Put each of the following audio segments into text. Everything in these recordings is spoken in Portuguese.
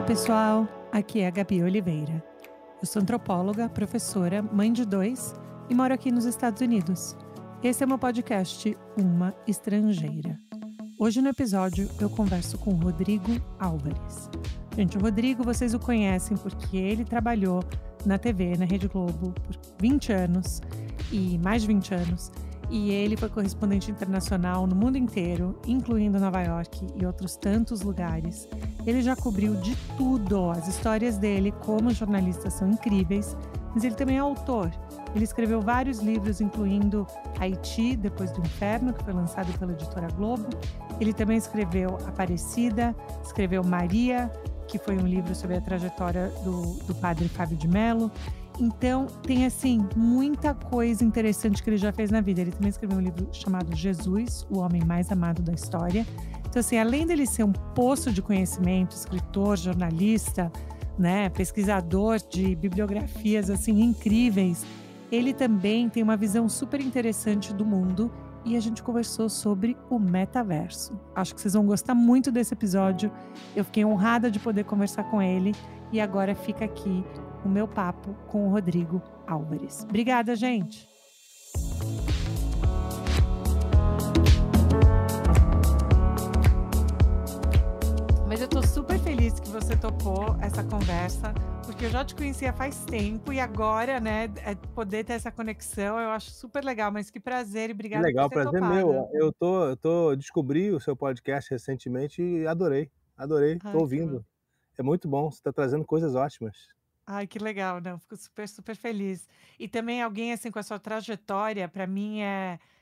pessoal, aqui é a Gabi Oliveira. Eu sou antropóloga, professora, mãe de 2 e moro aqui nos Estados Unidos. Esse é o meu podcast Uma Estrangeira. Hoje no episódio eu converso com o Rodrigo Álvares. Gente, o Rodrigo vocês o conhecem porque ele trabalhou na TV, na Rede Globo, por 20 anos e mais de 20 anos. E ele foi correspondente internacional no mundo inteiro, incluindo Nova York e outros tantos lugares. Ele já cobriu de tudo. As histórias dele como jornalista são incríveis, mas ele também é autor. Ele escreveu vários livros, incluindo Haiti, Depois do Inferno, que foi lançado pela editora Globo. Ele também escreveu Aparecida, escreveu Maria, que foi um livro sobre a trajetória do padre Fábio de Mello. Então, tem, assim, muita coisa interessante que ele já fez na vida. Ele também escreveu um livro chamado Jesus, o homem mais amado da história. Então, assim, além dele ser um poço de conhecimento, escritor, jornalista, né, pesquisador de bibliografias, assim, incríveis, ele também tem uma visão super interessante do mundo e a gente conversou sobre o metaverso. Acho que vocês vão gostar muito desse episódio. Eu fiquei honrada de poder conversar com ele e agora fica aqui o meu papo com o Rodrigo Álvares. Obrigada, gente! Mas eu tô super feliz que você topou essa conversa, porque eu já te conhecia faz tempo e agora, né, poder ter essa conexão, eu acho super legal, mas que prazer e Que obrigada por legal, ter prazer topado. meu. Descobri o seu podcast recentemente e adorei, tô Ai, que bom. ouvindo. É muito bom, você tá trazendo coisas ótimas. Ai, que legal, não, fico super, super feliz. E também alguém, assim, com a sua trajetória, para mim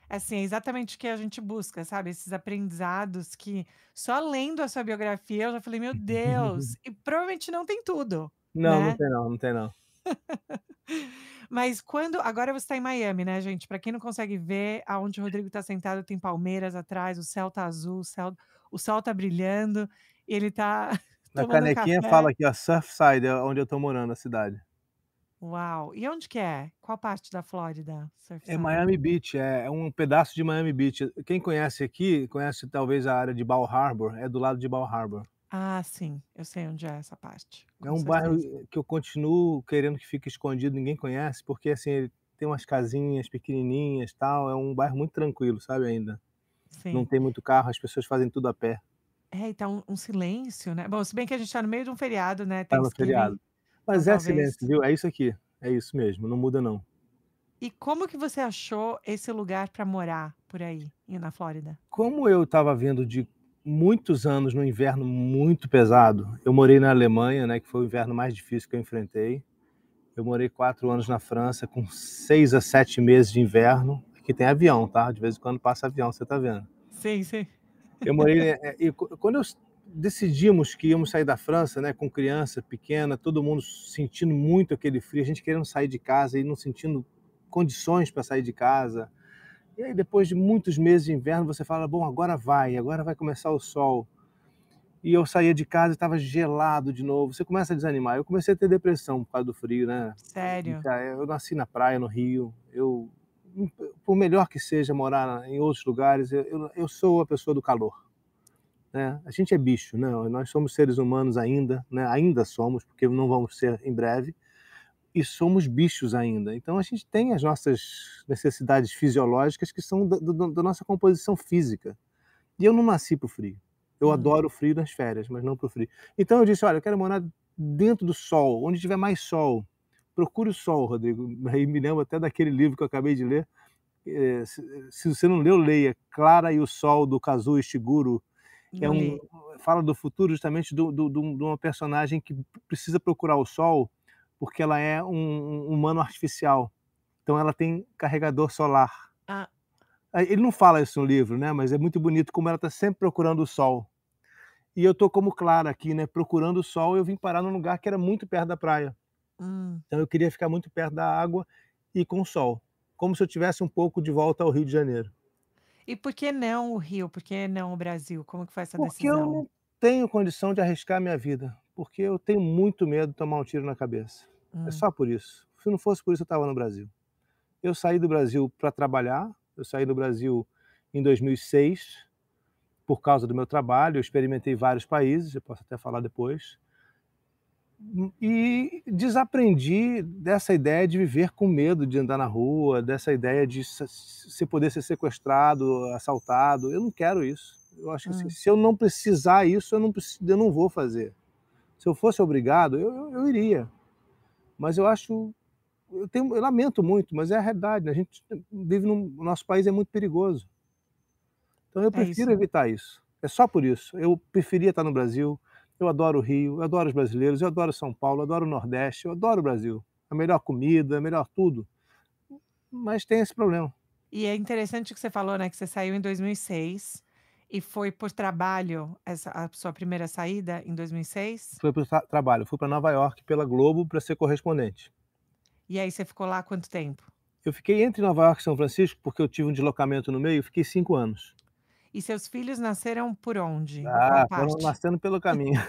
assim, é exatamente o que a gente busca, sabe? Esses aprendizados que só lendo a sua biografia eu já falei: "Meu Deus!" E provavelmente não tem tudo, Não, não né? tem não, não tem não. Mas quando agora você está em Miami, né, gente? Para quem não consegue ver, aonde o Rodrigo está sentado tem palmeiras atrás, o céu tá azul, o sol tá brilhando, e ele tá Na tomando um canequinha fala café. aqui, ó, Surfside, é onde eu tô morando, a cidade. Uau! E onde que é? Qual parte da Flórida? É Surfside? Miami Beach, é um pedaço de Miami Beach. Quem conhece aqui, conhece talvez a área de Bal Harbour, é do lado de Bal Harbour. Ah, sim, eu sei onde é essa parte, É com um bairro certeza. que eu continuo querendo que fique escondido, ninguém conhece, porque, assim, ele tem umas casinhas pequenininhas, tal, é um bairro muito tranquilo, sabe, ainda. Não Sim. tem muito carro, as pessoas fazem tudo a pé. É, e tá um silêncio, né. Bom, se bem que a gente tá no meio de um feriado, né, Tá no Thanksgiving, feriado. então Mas é talvez. silêncio, viu, é isso aqui, é isso mesmo, não muda não. E como que você achou esse lugar para morar por aí, na Flórida? Como eu estava vindo de muitos anos no inverno muito pesado, eu morei na Alemanha, né, que foi o inverno mais difícil que eu enfrentei. Eu morei 4 anos na França com 6 a 7 meses de inverno. Aqui tem avião, tá, de vez em quando passa avião, você tá vendo. Sim, sim. Eu morei, e quando decidimos que íamos sair da França, né, com criança pequena, todo mundo sentindo muito aquele frio, a gente querendo sair de casa e não sentindo condições para sair de casa. E aí depois de muitos meses de inverno, você fala: "Bom, agora vai começar o sol". E eu saía de casa e estava gelado de novo, você começa a desanimar. Eu comecei a ter depressão por causa do frio, né. Sério? Eu nasci na praia, no Rio, por melhor que seja morar em outros lugares, eu sou a pessoa do calor. Né, a gente é bicho, né, nós somos seres humanos ainda, né, ainda somos, porque não vamos ser em breve, e somos bichos ainda. Então a gente tem as nossas necessidades fisiológicas que são da nossa composição física. E eu não nasci para o frio. Eu Hum. adoro o frio nas férias, mas não para o frio. Então eu disse: "Olha, eu quero morar dentro do sol, onde tiver mais sol". Procure o sol, Rodrigo. Aí me lembro até daquele livro que eu acabei de ler, se você não leu, leia, Clara e o Sol, do Kazuo Ishiguro. É Não um li. Fala do futuro justamente de uma personagem que precisa procurar o sol, porque ela é um humano artificial, então ela tem carregador solar. Ah, Ele não fala isso no livro, né, mas é muito bonito como ela está sempre procurando o sol. E eu tô como Clara aqui, né, procurando o sol, eu vim parar num lugar que era muito perto da praia. hum. Então eu queria ficar muito perto da água e com o sol, como se eu tivesse um pouco de volta ao Rio de Janeiro. E por que não o Rio? Por que não o Brasil? Como que foi essa Porque eu decisão? não tenho condição de arriscar minha vida, porque eu tenho muito medo de tomar um tiro na cabeça. É Hum. só por isso. Se não fosse por isso, eu estava no Brasil. Eu saí do Brasil para trabalhar, eu saí do Brasil em 2006, por causa do meu trabalho, eu experimentei vários países, eu posso até falar depois. E desaprendi dessa ideia de viver com medo de andar na rua, dessa ideia de se poder ser sequestrado, assaltado. Eu não quero isso. Eu acho que assim, Hum, se eu não precisar isso, eu não vou fazer. Se eu fosse obrigado, eu iria. Mas eu acho, eu lamento muito, mas é a realidade, né? A gente vive o nosso país é muito perigoso. Então eu é prefiro isso. evitar isso. É só por isso. Eu preferia estar no Brasil. Eu adoro o Rio, eu adoro os brasileiros, eu adoro São Paulo, eu adoro o Nordeste, eu adoro o Brasil. A melhor comida, a melhor tudo. Mas tem esse problema. E é interessante que você falou, né, que você saiu em 2006 e foi por trabalho essa a sua primeira saída em 2006? Foi para o trabalho, fui para Nova York pela Globo para ser correspondente. E aí você ficou lá quanto tempo? Eu fiquei entre Nova York e São Francisco, porque eu tive um deslocamento no meio, fiquei 5 anos. E seus filhos nasceram por onde? Em qual Ah, foram parte? nascendo pelo caminho.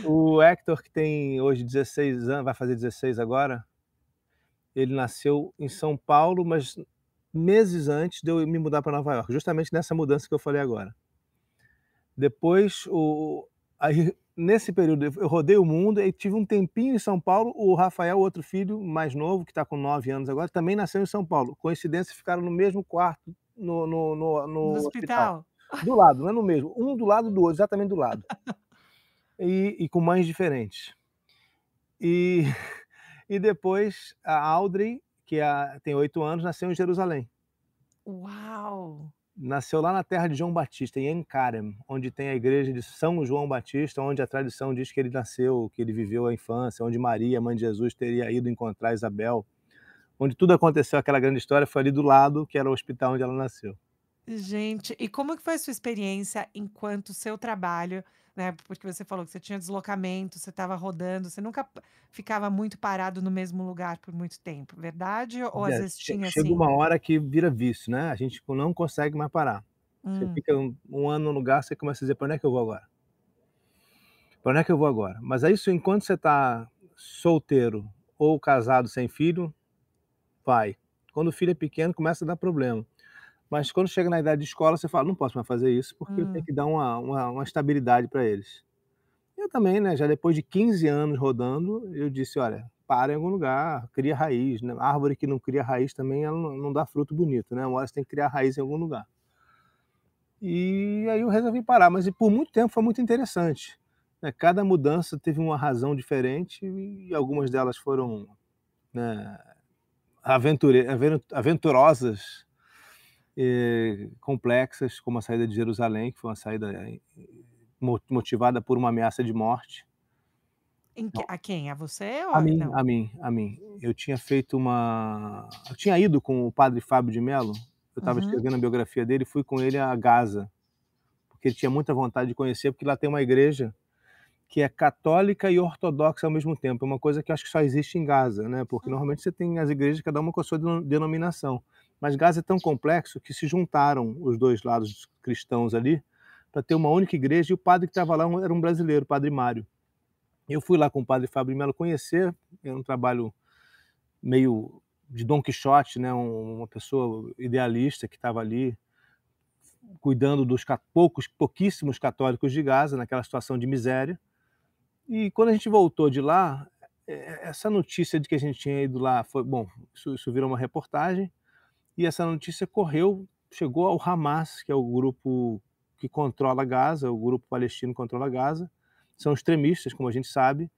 O Hector, que tem hoje 16 anos, vai fazer 16 agora, ele nasceu em São Paulo, mas meses antes de eu me mudar para Nova York, justamente nessa mudança que eu falei agora. Depois, aí, nesse período, eu rodei o mundo e tive um tempinho em São Paulo. O Rafael, outro filho mais novo, que está com 9 anos agora, também nasceu em São Paulo. Coincidência, ficaram no mesmo quarto No no hospital. hospital? Do lado, não é no mesmo, um do lado do outro, exatamente do lado. E com mães diferentes. E, e depois a Audrey, tem 8 anos, nasceu em Jerusalém. Uau! Nasceu lá na terra de João Batista, em Encarem, onde tem a igreja de São João Batista, onde a tradição diz que ele nasceu, que ele viveu a infância, onde Maria, mãe de Jesus, teria ido encontrar Isabel, onde tudo aconteceu, aquela grande história, foi ali do lado, que era o hospital onde ela nasceu. Gente, e como que foi a sua experiência enquanto seu trabalho, né, porque você falou que você tinha deslocamento, você estava rodando, você nunca ficava muito parado no mesmo lugar por muito tempo, verdade? Ou às É, vezes tinha chega uma assim hora que vira vício, né? A gente não consegue mais parar. Você hum, fica um ano no lugar, você começa a dizer: para onde é que eu vou agora? Para onde é que eu vou agora? Mas é isso, enquanto você está solteiro ou casado sem filho, vai. Quando o filho é pequeno, começa a dar problema. Mas quando chega na idade de escola, você fala: "Não posso mais fazer isso, porque eu tenho hum. que dar uma estabilidade para eles". Eu também, né, já depois de 15 anos rodando, eu disse: "Olha, para em algum lugar, cria raiz", né. Árvore que não cria raiz também ela não dá fruto bonito, né, uma hora você tem que criar raiz em algum lugar. E aí eu resolvi parar, mas e por muito tempo foi muito interessante, né, cada mudança teve uma razão diferente e algumas delas foram, né, aventurosas, complexas, como a saída de Jerusalém, que foi uma saída motivada por uma ameaça de morte. A quem? A você A ou mim, não? a mim, a mim. Eu tinha ido com o padre Fábio de Mello, eu estava Uhum. escrevendo a biografia dele, fui com ele a Gaza, porque ele tinha muita vontade de conhecer, porque lá tem uma igreja que é católica e ortodoxa ao mesmo tempo, é uma coisa que eu acho que só existe em Gaza, né, porque Hum. normalmente você tem as igrejas cada uma com a sua denominação, mas Gaza é tão complexo que se juntaram os 2 lados cristãos ali, para ter uma única igreja, e o padre que estava lá era um brasileiro, o padre Mário. Eu fui lá com o padre Fábio de Mello conhecer, era um trabalho meio de Dom Quixote, né, uma pessoa idealista que estava ali cuidando dos pouquíssimos católicos de Gaza, naquela situação de miséria. E quando a gente voltou de lá, essa notícia de que a gente tinha ido lá foi bom, isso virou uma reportagem, e essa notícia correu, chegou ao Hamas, que é o grupo que controla Gaza, o grupo palestino que controla Gaza, são extremistas, como a gente sabe,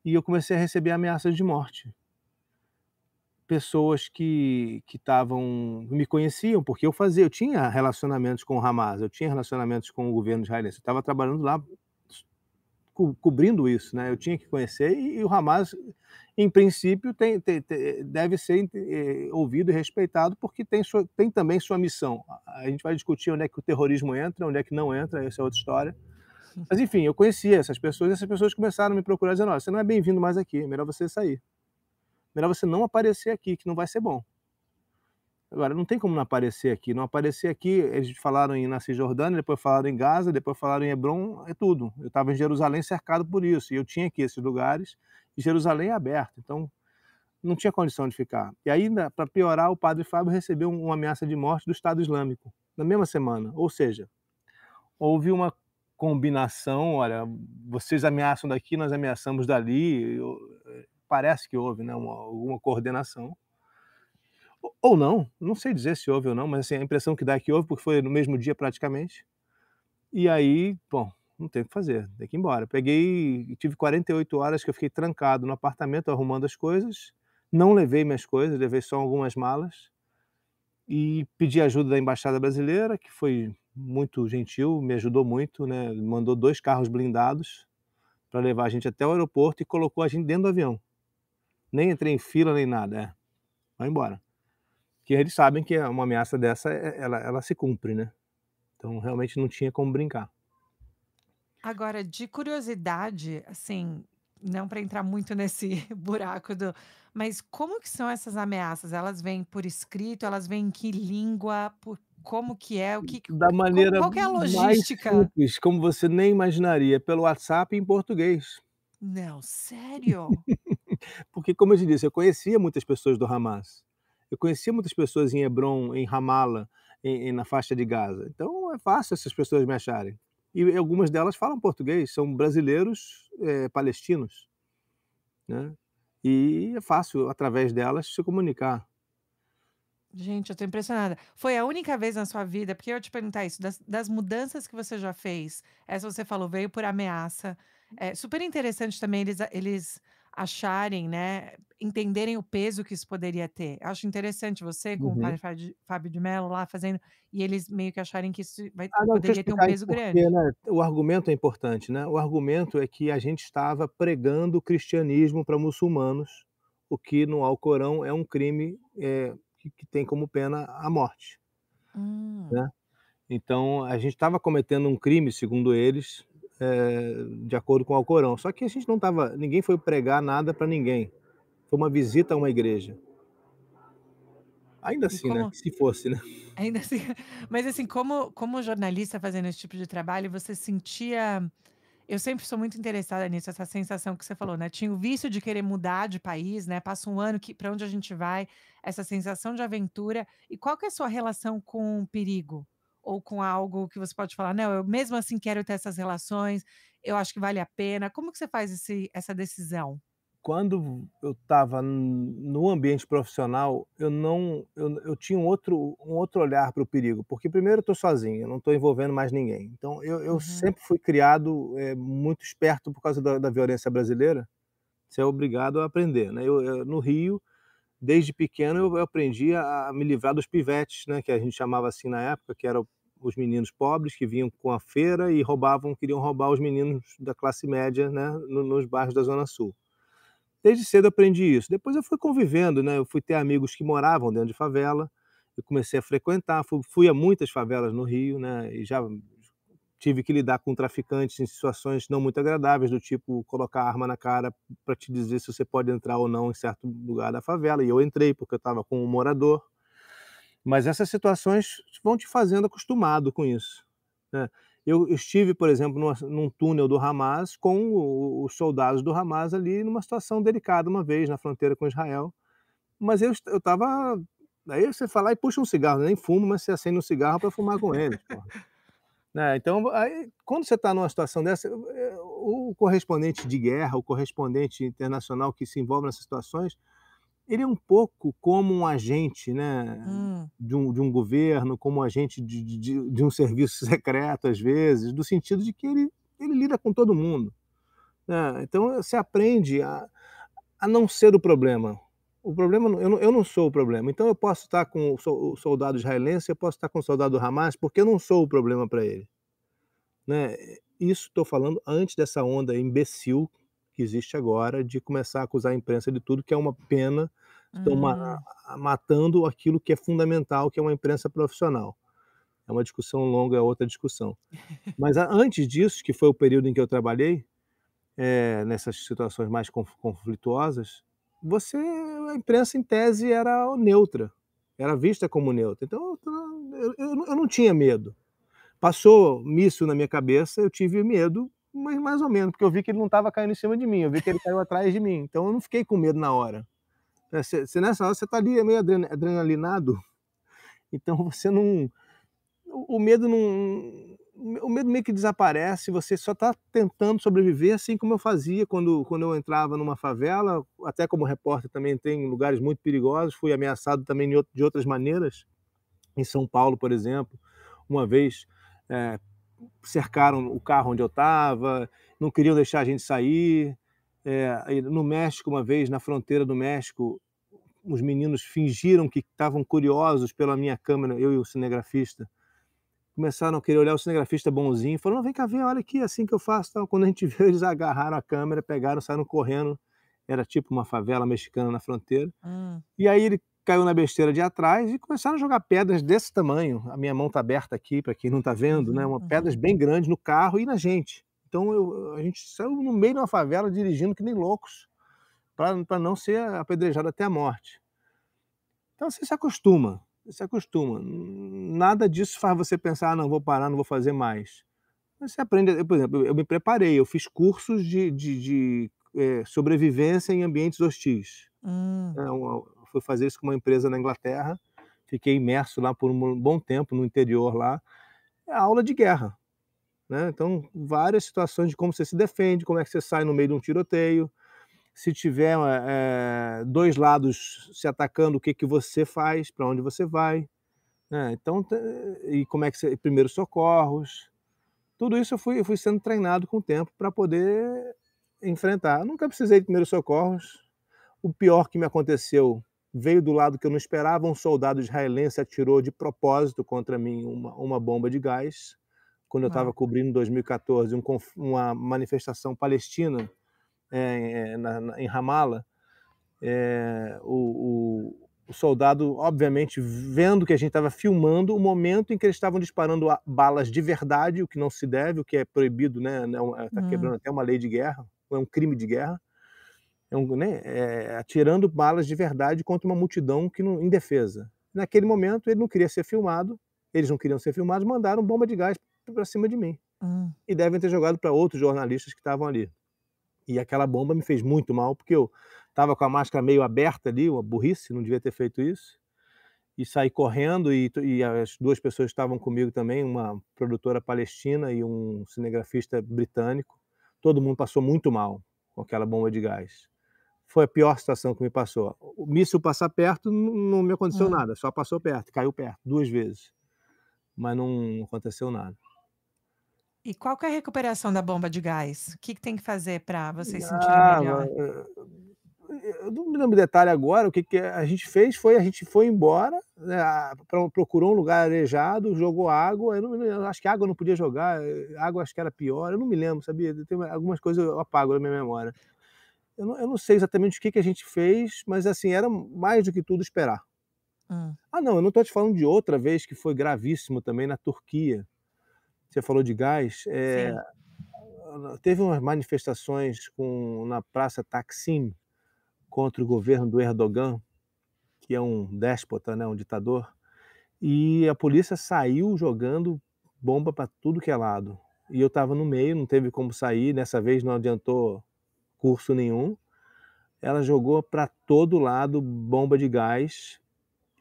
e eu comecei a receber ameaças de morte. Pessoas que estavam me conheciam, porque eu tinha relacionamentos com o Hamas, eu tinha relacionamentos com o governo israelense, eu estava trabalhando lá cobrindo isso, né, eu tinha que conhecer e o Hamas, em princípio, deve ser ouvido e respeitado, porque tem também sua missão. A gente vai discutir onde é que o terrorismo entra, onde é que não entra, essa é outra história. Mas enfim, eu conhecia essas pessoas e essas pessoas começaram a me procurar dizendo: "Olha, você não é bem-vindo mais aqui, é melhor você sair. Melhor você não aparecer aqui, que não vai ser bom". Agora, não tem como não aparecer aqui. Não aparecer aqui, eles falaram na Cisjordânia, depois falaram em Gaza, depois falaram em Hebrom, é tudo. Eu estava em Jerusalém cercado por isso, e eu tinha aqui esses lugares, e Jerusalém é aberto, então não tinha condição de ficar. E ainda, para piorar, o padre Fábio recebeu uma ameaça de morte do Estado Islâmico, na mesma semana. Ou seja, houve uma combinação, olha, vocês ameaçam daqui, nós ameaçamos dali, parece que houve, né, alguma coordenação. Ou não, não sei dizer se houve ou não, mas assim, a impressão que dá é que houve, porque foi no mesmo dia praticamente. E aí, bom, não tem o que fazer, tem que ir embora. Tive 48 horas que eu fiquei trancado no apartamento arrumando as coisas, não levei minhas coisas, levei só algumas malas, e pedi ajuda da embaixada brasileira, que foi muito gentil, me ajudou muito, né, mandou 2 carros blindados para levar a gente até o aeroporto e colocou a gente dentro do avião. Nem entrei em fila nem nada, vai embora. Porque eles sabem que uma ameaça dessa, ela se cumpre, né. Então realmente não tinha como brincar. Agora, de curiosidade, assim, não para entrar muito nesse buraco do mas como que são essas ameaças? Elas vêm por escrito, elas vêm em que língua, como que é, o que Da como maneira qual que é a mais logística? simples, como você nem imaginaria, pelo WhatsApp em português. Não, sério? Porque, como eu te disse, eu conhecia muitas pessoas do Hamas. Eu conhecia muitas pessoas em Hebron, em Ramala, na faixa de Gaza. Então é fácil essas pessoas me acharem. E algumas delas falam português, são brasileiros, palestinos, né. E é fácil, através delas, se comunicar. Gente, eu tô impressionada. Foi a única vez na sua vida porque eu ia te perguntar isso, das mudanças que você já fez, essa você falou, veio por ameaça. É super interessante também eles acharem, né, entenderem o peso que isso poderia ter. Acho interessante você com o Uhum. padre Fábio de Mello lá fazendo, e eles meio que acharem que isso Não, deixa eu poderia ter um explicar isso peso porque, grande. né, o argumento é importante, né. O argumento é que a gente estava pregando o cristianismo para muçulmanos, o que no Alcorão é um crime, que tem como pena a morte, Hum. né. Então a gente estava cometendo um crime, segundo eles, de acordo com o Alcorão. Só que a gente não estava, ninguém foi pregar nada para ninguém. Foi uma visita a uma igreja. Ainda E assim, né, como que se fosse, né. ainda assim mas assim, como jornalista fazendo esse tipo de trabalho, você sentia. Eu sempre sou muito interessada nisso, essa sensação que você falou, né, tinha o vício de querer mudar de país, né, passa um ano que para onde a gente vai, essa sensação de aventura. E qual que é a sua relação com o perigo? Ou com algo que você pode falar: "Não, eu mesmo assim quero ter essas relações, eu acho que vale a pena". Como que você faz essa decisão? Quando eu estava no ambiente profissional, eu tinha um outro olhar para o perigo, porque primeiro eu estou sozinho, eu não estou envolvendo mais ninguém. Então eu Uhum. sempre fui criado, muito esperto por causa da violência brasileira, você é obrigado a aprender, né. Eu no Rio, desde pequeno eu aprendi a me livrar dos pivetes, né, que a gente chamava assim na época, que eram os meninos pobres que vinham com a feira e queriam roubar os meninos da classe média, né, nos bairros da Zona Sul. Desde cedo eu aprendi isso. Depois eu fui convivendo, né, eu fui ter amigos que moravam dentro de favela, eu comecei a frequentar, fui a muitas favelas no Rio, né, e já tive que lidar com traficantes em situações não muito agradáveis, do tipo colocar a arma na cara para te dizer se você pode entrar ou não em certo lugar da favela, e eu entrei porque eu estava com um morador. Mas essas situações vão te fazendo acostumado com isso, né. Eu estive, por exemplo, num túnel do Hamas com os soldados do Hamas ali numa situação delicada uma vez na fronteira com Israel, mas eu estava, aí você fala e puxa um cigarro, nem fumo, mas você acende um cigarro para fumar com eles, porra, né. Então aí, quando você está numa situação dessa, o correspondente de guerra, o correspondente internacional que se envolve nessas situações, ele é um pouco como um agente, né, Hum. de um governo, como um agente de um serviço secreto, às vezes, do sentido de que ele lida com todo mundo, né. Então você aprende a não ser o problema. O problema eu não sou o problema, então eu posso estar com o soldado israelense, eu posso estar com o soldado do Hamas, porque eu não sou o problema para ele, né. Isso estou falando antes dessa onda imbecil que existe agora de começar a acusar a imprensa de tudo, que é uma pena, estão Hum. matando aquilo que é fundamental, que é uma imprensa profissional. É uma discussão longa, é outra discussão. Mas antes disso, que foi o período em que eu trabalhei, nessas situações mais conflituosas, a imprensa em tese era neutra, era vista como neutra. Então eu não tinha medo. Passou misso na minha cabeça, eu tive medo, mas mais ou menos, porque eu vi que ele não estava caindo em cima de mim, eu vi que ele caiu atrás de mim, então eu não fiquei com medo na hora. Você nessa hora você está ali meio adrenalinado, então você não, o medo o medo meio que desaparece, você só está tentando sobreviver, assim como eu fazia quando eu entrava numa favela, até como repórter também tem lugares muito perigosos, fui ameaçado também de outras maneiras, em São Paulo, por exemplo, uma vez, eh, cercaram o carro onde eu estava, não queriam deixar a gente sair, aí no México uma vez, na fronteira do México, os meninos fingiram que estavam curiosos pela minha câmera, eu e o cinegrafista, começaram a querer olhar o cinegrafista bonzinho, falou: "Não, vem cá ver, olha aqui, assim que eu faço", tal. Quando a gente viu, eles agarraram a câmera, pegaram, saíram correndo, era tipo uma favela mexicana na fronteira. Hum. E aí ele caiu na besteira de atrás e começaram a jogar pedras desse tamanho, a minha mão tá aberta aqui para quem não tá vendo, né, Uhum, pedras uhum. bem grandes no carro e na gente. Então a gente saiu no meio de uma favela dirigindo que nem loucos, para não ser apedrejado até a morte. Então você se acostuma, nada disso faz você pensar: "Ah, não, vou parar, não vou fazer mais". Mas você aprende, por exemplo, eu me preparei, eu fiz cursos de sobrevivência em ambientes hostis. Hum. Fui fazer isso com uma empresa na Inglaterra, fiquei imerso lá por um bom tempo no interior lá, é aula de guerra, né, então várias situações de como você se defende, como é que você sai no meio de um tiroteio, se tiver, 2 lados se atacando, o que que você faz, para onde você vai, né, então e como é que você primeiros socorros, tudo isso eu fui sendo treinado com o tempo para poder enfrentar. Eu nunca precisei de primeiros socorros, o pior que me aconteceu veio do lado que eu não esperava, um soldado israelense atirou de propósito contra mim uma bomba de gás, quando eu estava Uau. cobrindo em 2014 uma manifestação palestina, em Ramala, o soldado, obviamente, vendo que a gente estava filmando o momento em que eles estavam disparando balas de verdade, o que não se deve, o que é proibido, né, tá Hum. quebrando até uma lei de guerra, é um crime de guerra, né, atirando balas de verdade contra uma multidão que não indefesa. Naquele momento ele não queria ser filmado, eles não queriam ser filmados, mandaram bomba de gás para cima de mim. Hum. E devem ter jogado para outros jornalistas que estavam ali. E aquela bomba me fez muito mal, porque eu estava com a máscara meio aberta ali, uma burrice, não devia ter feito isso, e saí correndo e as 2 pessoas que estavam comigo também, uma produtora palestina e um cinegrafista britânico, todo mundo passou muito mal com aquela bomba de gás. Foi a pior situação que me passou. O míssil passar perto não me aconteceu Hum. nada, só passou perto, caiu perto, 2 vezes, mas não aconteceu nada. E qual que é a recuperação da bomba de gás? O que que tem que fazer para vocês se sentirem Ah, melhor? eu não me lembro detalhe agora, o que que a gente fez foi, a gente foi embora, né, procurou um lugar arejado, jogou água, eu acho que água eu não podia jogar, água acho que era pior, eu não me lembro, sabia? Tem algumas coisas eu apago da minha memória. Eu não sei exatamente o que que a gente fez, mas assim, era mais do que tudo esperar. Hum. Ah não, eu não estou te falando de outra vez que foi gravíssimo também na Turquia. Você falou de gás, Sim. teve umas manifestações na praça Taksim, contra o governo do Erdogan, que é um déspota, né, um ditador, e a polícia saiu jogando bomba para tudo que é lado. E eu estava no meio, não teve como sair, dessa vez não adiantou curso nenhum. Ela jogou para todo lado bomba de gás,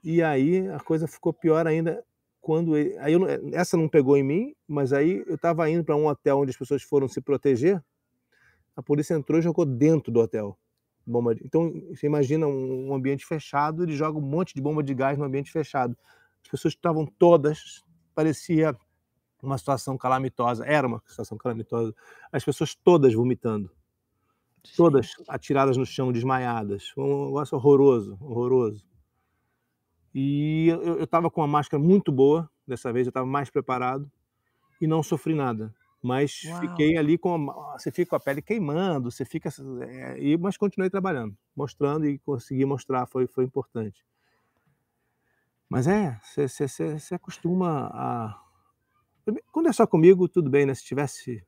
e aí a coisa ficou pior ainda quando aí eu não essa não pegou em mim, mas aí eu estava indo para um hotel onde as pessoas foram se proteger, a polícia entrou e jogou dentro do hotel. Então você imagina um ambiente fechado, ele joga um monte de bomba de gás no ambiente fechado. As pessoas estavam todas, parecia uma situação calamitosa, era uma situação calamitosa, as pessoas todas vomitando, todas Gente. atiradas no chão, desmaiadas, foi um negócio horroroso, horroroso. E eu estava com uma máscara muito boa, dessa vez eu estava mais preparado, e não sofri nada, mas Uau. fiquei ali você fica com a pele queimando, você fica, mas continuei trabalhando, mostrando e consegui mostrar, foi importante. Mas você acostuma a quando é só comigo, tudo bem, né, se tivesse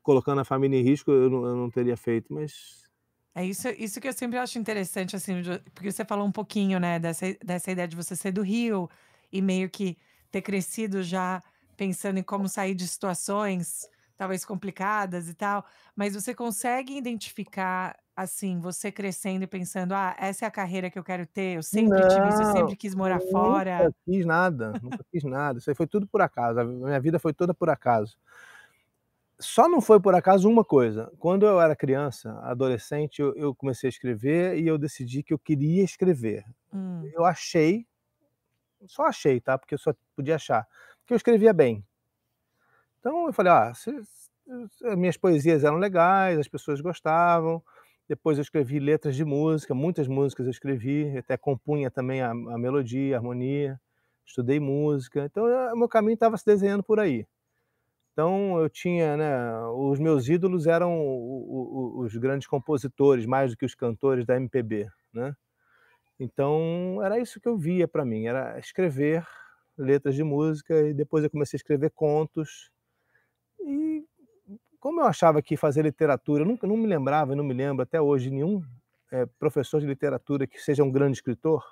colocando a família em risco, eu não teria feito, mas É isso que eu sempre acho interessante, assim, porque você falou um pouquinho, né, dessa ideia de você ser do Rio e meio que ter crescido já pensando em como sair de situações talvez complicadas e tal, mas você consegue identificar assim, você crescendo e pensando: "Ah, essa é a carreira que eu quero ter, eu sempre tive isso, eu Não, sempre quis morar nunca fora"? quis nada, nunca quis nada, isso aí foi tudo por acaso, a minha vida foi toda por acaso. Só não foi por acaso uma coisa, quando eu era criança, adolescente, eu comecei a escrever e eu decidi que eu queria escrever. Hum, Eu achei, só achei, tá, porque eu só podia achar, que eu escrevia bem. Então eu falei: "Ah, se minhas poesias eram legais, as pessoas gostavam". Depois eu escrevi letras de música, muitas músicas eu escrevi, até compunha também a melodia, a harmonia, estudei música, então o meu caminho estava se desenhando por aí. Então eu tinha, né, os meus ídolos eram os grandes compositores, mais do que os cantores da MPB, né. Então era isso que eu via para mim, era escrever letras de música e depois eu comecei a escrever contos. E como eu achava que fazer literatura, eu nunca não me lembrava e não me lembro até hoje de nenhum, professor de literatura que seja um grande escritor,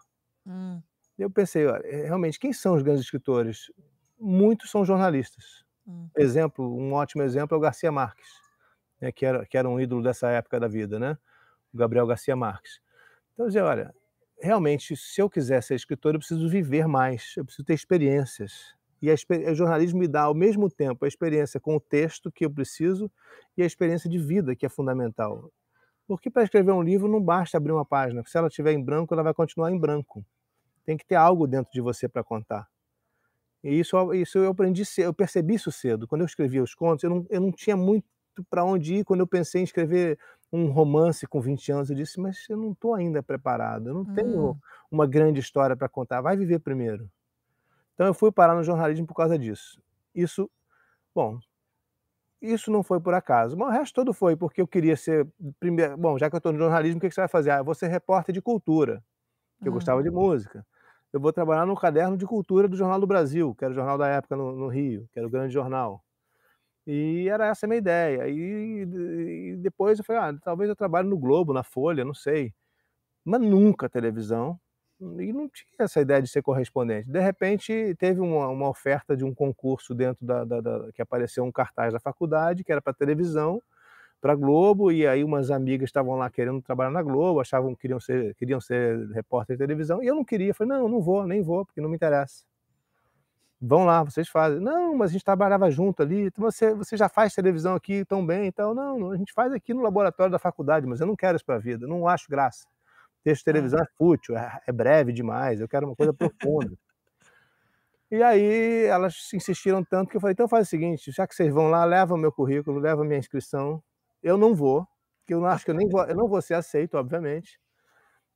hum, eu pensei: "Olha, realmente quem são os grandes escritores? Muitos são jornalistas". hum, Exemplo, um ótimo exemplo é o Garcia Marques, né, que era um ídolo dessa época da vida, né, o Gabriel Garcia Marques. Então eu dizia: "Olha, realmente se eu quiser ser escritor eu preciso viver mais, eu preciso ter experiências". E o jornalismo me dá ao mesmo tempo a experiência com o texto que eu preciso e a experiência de vida que é fundamental. Porque para escrever um livro não basta abrir uma página, se ela estiver em branco ela vai continuar em branco. Tem que ter algo dentro de você para contar. E isso eu aprendi cedo, eu percebi isso cedo. Quando eu escrevia os contos, eu não tinha muito para onde ir. Quando eu pensei em escrever um romance com 20 anos, eu disse: "Mas eu não estou ainda preparado, eu não tenho hum, uma grande história para contar, vai viver primeiro". Então eu fui parar no jornalismo por causa disso. Isso, bom, isso não foi por acaso, mas o resto todo foi porque eu queria ser primeiro, bom, já que eu estou no jornalismo, o que que você vai fazer? "Ah, eu vou ser repórter de cultura", que eu hum. gostava de música. "Eu vou trabalhar no caderno de cultura do Jornal do Brasil", que era o jornal da época no Rio, que era o grande jornal. E era essa a minha ideia. E depois eu falei: "Ah, talvez eu trabalhe no Globo, na Folha, não sei", mas nunca televisão, e não tinha essa ideia de ser correspondente. De repente, teve uma oferta de um concurso dentro da que apareceu um cartaz da faculdade, que era para televisão, para Globo, e aí umas amigas estavam lá querendo trabalhar na Globo, achavam que queriam ser repórter de televisão, e eu não queria. Falei: "Não, não vou, nem vou, porque não me interessa. Vão lá, vocês fazem". "Não, mas a gente trabalhava junto ali, então você já faz televisão aqui tão bem e tal". "Não, não, a gente faz aqui no laboratório da faculdade, mas eu não quero isso para a vida, não acho graça. Texto de Hã. televisão é fútil, é breve demais, eu quero uma coisa profunda". E aí elas insistiram tanto que eu falei: "Então faz o seguinte, já que vocês vão lá, leva o meu currículo, leva a minha inscrição, eu não vou, porque eu acho que eu não vou ser aceito, obviamente,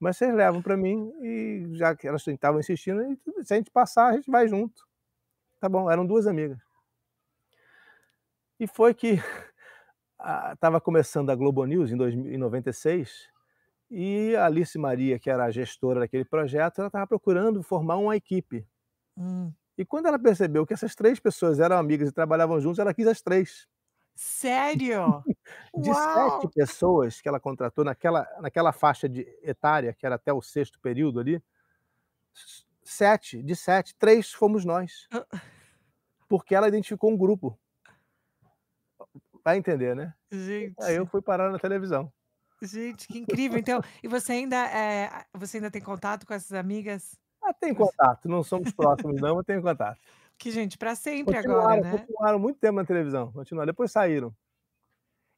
mas vocês levam para mim e já que elas estavam insistindo, e se a gente passar, a gente vai junto". Tá bom, eram 2 amigas. E foi que estava começando a Globo News em 96, e a Alice Maria, que era a gestora daquele projeto, ela estava procurando formar uma equipe. Hum. E quando ela percebeu que essas 3 pessoas eram amigas e trabalhavam juntos, ela quis as 3. Sério? De 7 Uau! pessoas que ela contratou naquela faixa de etária, que era até o sexto período ali, 7, de 7, 3 fomos nós, Hã. porque ela identificou um grupo, vai entender, né. Aí eu Gente, fui parar na televisão. gente, que incrível. Então e você ainda tem contato com essas amigas? Ah, tenho Que você contato, não somos próximos não, mas tenho contato. que, gente, pra sempre agora, Continuaram, né? continuaram muito tempo na televisão, continuaram, depois saíram.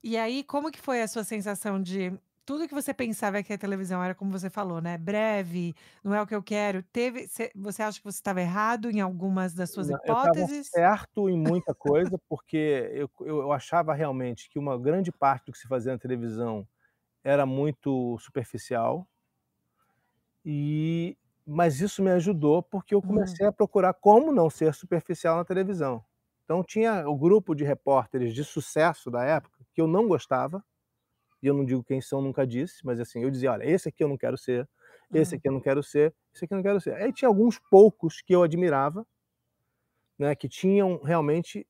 E aí, como que foi a sua sensação de tudo que você pensava que a televisão era como você falou, né, breve, não é o que eu quero, você acha que você estava errado em algumas das suas Não, eu estava hipóteses? certo em muita coisa, porque eu achava realmente que uma grande parte do que se fazia na televisão era muito superficial, e mas isso me ajudou, porque eu Hum, comecei a procurar como não ser superficial na televisão. Então tinha o grupo de repórteres de sucesso da época, que eu não gostava, e eu não digo quem são, nunca disse, mas assim, eu dizia: "Olha, esse aqui eu não quero ser, esse hum, aqui eu não quero ser, esse aqui eu não quero ser". Aí tinha alguns poucos que eu admirava, né, que tinham realmente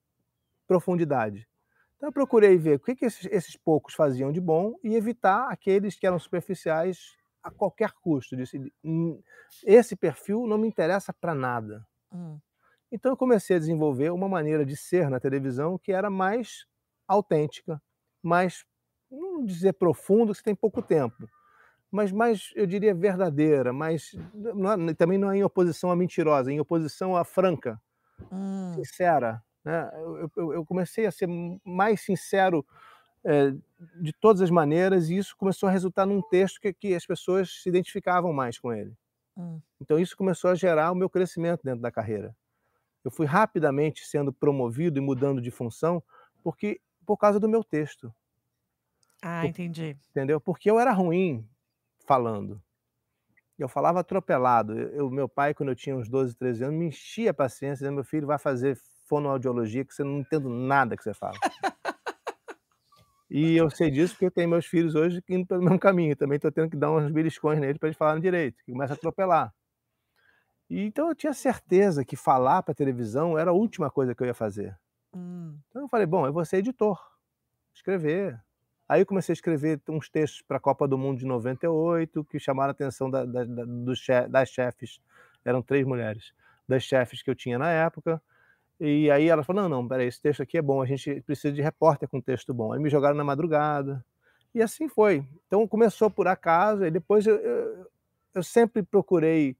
profundidade. Então eu procurei ver o que que esses poucos faziam de bom e evitar aqueles que eram superficiais a qualquer custo. Disse: esse perfil não me interessa para nada". hum, Então eu comecei a desenvolver uma maneira de ser na televisão que era mais autêntica, mais não dizer profundo, que você tem pouco tempo, mas mais, eu diria, verdadeira, mais, também não é em oposição à mentirosa, em oposição à franca, Hum, sincera, né. Eu comecei a ser mais sincero, eh, de todas as maneiras, e isso começou a resultar num texto que as pessoas se identificavam mais com ele. hum. Então isso começou a gerar o meu crescimento dentro da carreira. Eu fui rapidamente sendo promovido e mudando de função, por causa do meu texto, Ah, por entendi. entendeu? Porque eu era ruim falando. Eu falava atropelado. Meu pai, quando eu tinha uns 12, 13 anos, me enchia a paciência, dizendo: "Meu filho, vai fazer fonoaudiologia, que você não entendo nada que você fala". E eu sei disso porque eu tenho meus filhos hoje indo pelo mesmo caminho, também estou tendo que dar uns beliscões neles para eles falarem direito, que começa a atropelar. E então eu tinha certeza que falar para televisão era a última coisa que eu ia fazer. Hum, Então eu falei: "Bom, eu vou ser editor, escrever". Aí eu comecei a escrever uns textos para a Copa do Mundo de 98 que chamaram a atenção das chefes, eram 3 mulheres, das chefes que eu tinha na época, e aí ela falou: "Não, não, espera aí, esse texto aqui é bom, a gente precisa de repórter com texto bom". Aí me jogaram na madrugada, e assim foi. Então começou por acaso, e depois eu sempre procurei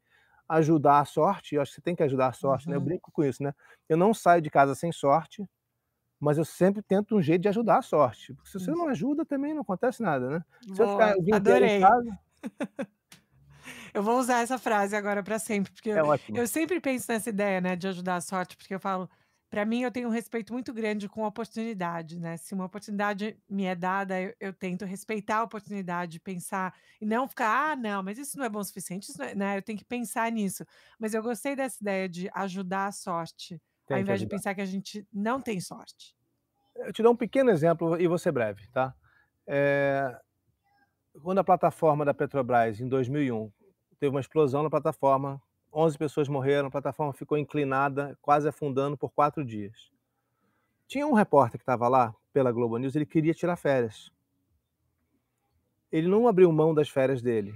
ajudar a sorte, eu acho que você tem que ajudar a sorte, né, eu uhum. brinco com isso, né, eu não saio de casa sem sorte, mas eu sempre tento um jeito de ajudar a sorte, porque se você Hum. não ajuda também não acontece nada, né. Se eu ficar Boa, o dia inteiro em adorei. casa, Eu vou usar essa frase agora para sempre, porque eu é ótimo. eu sempre penso nessa ideia, né, de ajudar a sorte, porque eu falo, para mim eu tenho um respeito muito grande com a oportunidade, né, se uma oportunidade me é dada, eu tento respeitar a oportunidade, pensar e não ficar: "Ah, não, mas isso não é bom o suficiente, isso não é", né, eu tenho que pensar nisso. Mas eu gostei dessa ideia de ajudar a sorte, ao Tem que invés de ajudar. pensar que a gente não tem sorte. Eu te dou um pequeno exemplo e vou ser breve, tá. Eh, Quando a plataforma da Petrobras, em 2001, teve uma explosão na plataforma, 11 pessoas morreram, a plataforma ficou inclinada, quase afundando por 4 dias. Tinha um repórter que estava lá, pela Globo News, ele queria tirar férias. Ele não abriu mão das férias dele.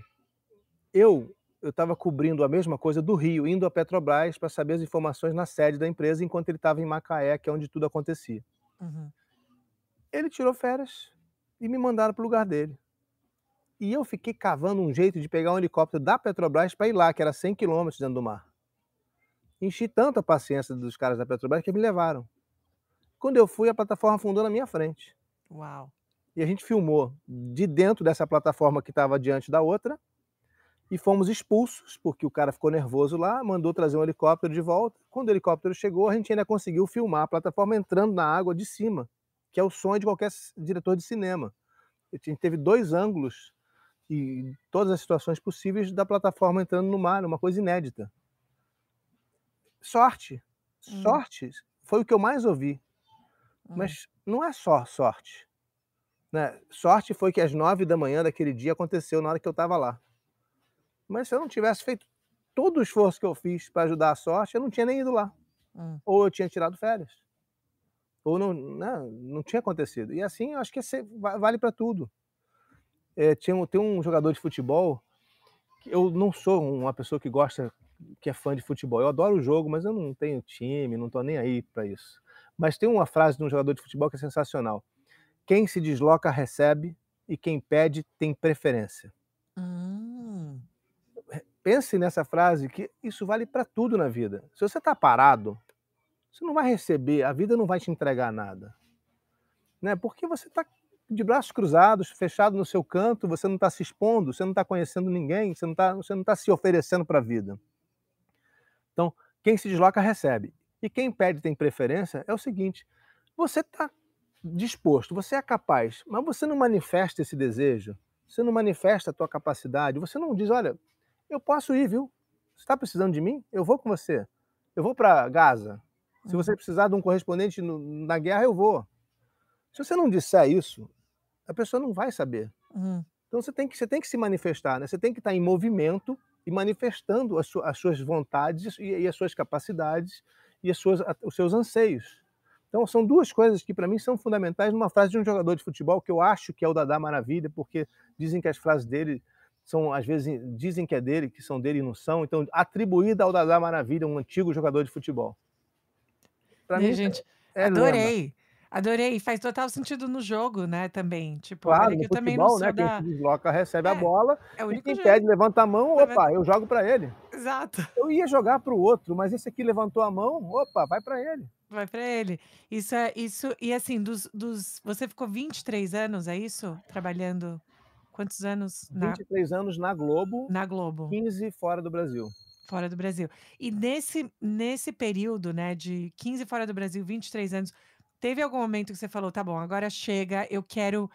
Eu estava cobrindo a mesma coisa do Rio, indo à Petrobras para saber as informações na sede da empresa, enquanto ele estava em Macaé, que é onde tudo acontecia. Uhum. Ele tirou férias e me mandaram para o lugar dele. E eu fiquei cavando um jeito de pegar um helicóptero da Petrobras para ir lá, que era 100 quilômetros dentro do mar. Enchi tanto a paciência dos caras da Petrobras que me levaram. Quando eu fui, a plataforma afundou na minha frente. Uau. E a gente filmou de dentro dessa plataforma que estava diante da outra, e fomos expulsos, porque o cara ficou nervoso lá, mandou trazer um helicóptero de volta. Quando o helicóptero chegou, a gente ainda conseguiu filmar a plataforma entrando na água de cima, que é o sonho de qualquer diretor de cinema. A gente teve 2 ângulos e todas as situações possíveis da plataforma entrando no mar, uma coisa inédita. Sorte, Hum, sorte foi o que eu mais ouvi, hum. mas não é só sorte, né. Sorte foi que às 9 da manhã daquele dia aconteceu na hora que eu estava lá. Mas se eu não tivesse feito todo o esforço que eu fiz para ajudar a sorte, eu não tinha nem ido lá. Hum. Ou eu tinha tirado férias, ou não, né, não tinha acontecido. E assim, eu acho que vale para tudo. Tem um jogador de futebol, que eu não sou uma pessoa que é fã de futebol. Eu adoro o jogo, mas eu não tenho time, não estou nem aí para isso. Mas tem uma frase de um jogador de futebol que é sensacional: "Quem se desloca recebe e quem pede tem preferência". Hum. Pense nessa frase, que isso vale para tudo na vida. Se você está parado, você não vai receber, a vida não vai te entregar nada, né, porque você está de braços cruzados, fechado no seu canto, você não está se expondo, você não está conhecendo ninguém, você não tá se oferecendo para a vida. Então, quem se desloca recebe. E quem pede tem preferência é o seguinte: você está disposto, você é capaz, mas você não manifesta esse desejo, você não manifesta a tua capacidade, você não diz: "Olha, eu posso ir, viu? Você está precisando de mim? Eu vou com você. Eu vou para Gaza. Se você Uhum. precisar de um correspondente na guerra, eu vou". Se você não disser isso, a pessoa não vai saber. Uhum. Então você tem que se manifestar, né? Você tem que estar em movimento e manifestando as suas vontades e as suas capacidades e os seus anseios. Então são duas coisas que para mim são fundamentais numa frase de um jogador de futebol que eu acho que é o Dadá Maravilha, porque dizem que as frases dele são, às vezes, dizem que é dele, que são dele e não são, então atribuída ao Dadá Maravilha, um antigo jogador de futebol. Para Né, mim gente, é lema. adorei. Adorei, faz total sentido no jogo, né, também, tipo, Claro, olha no que eu também não futebol, sou né, quem se da desloca recebe a é, bola é o e único quem jeito, pede levanta a mão, levanta opa, eu jogo para ele. exato, Eu ia jogar para o outro, mas esse aqui levantou a mão, opa, vai para ele. vai pra ele. Isso e assim, dos você ficou 23 anos, é isso? Trabalhando quantos anos 23 anos na Globo, na Globo? 15 fora do Brasil. Fora do Brasil. E nesse período, né, de 15 fora do Brasil, 23 anos, teve algum momento que você falou: "Tá bom, agora chega, eu quero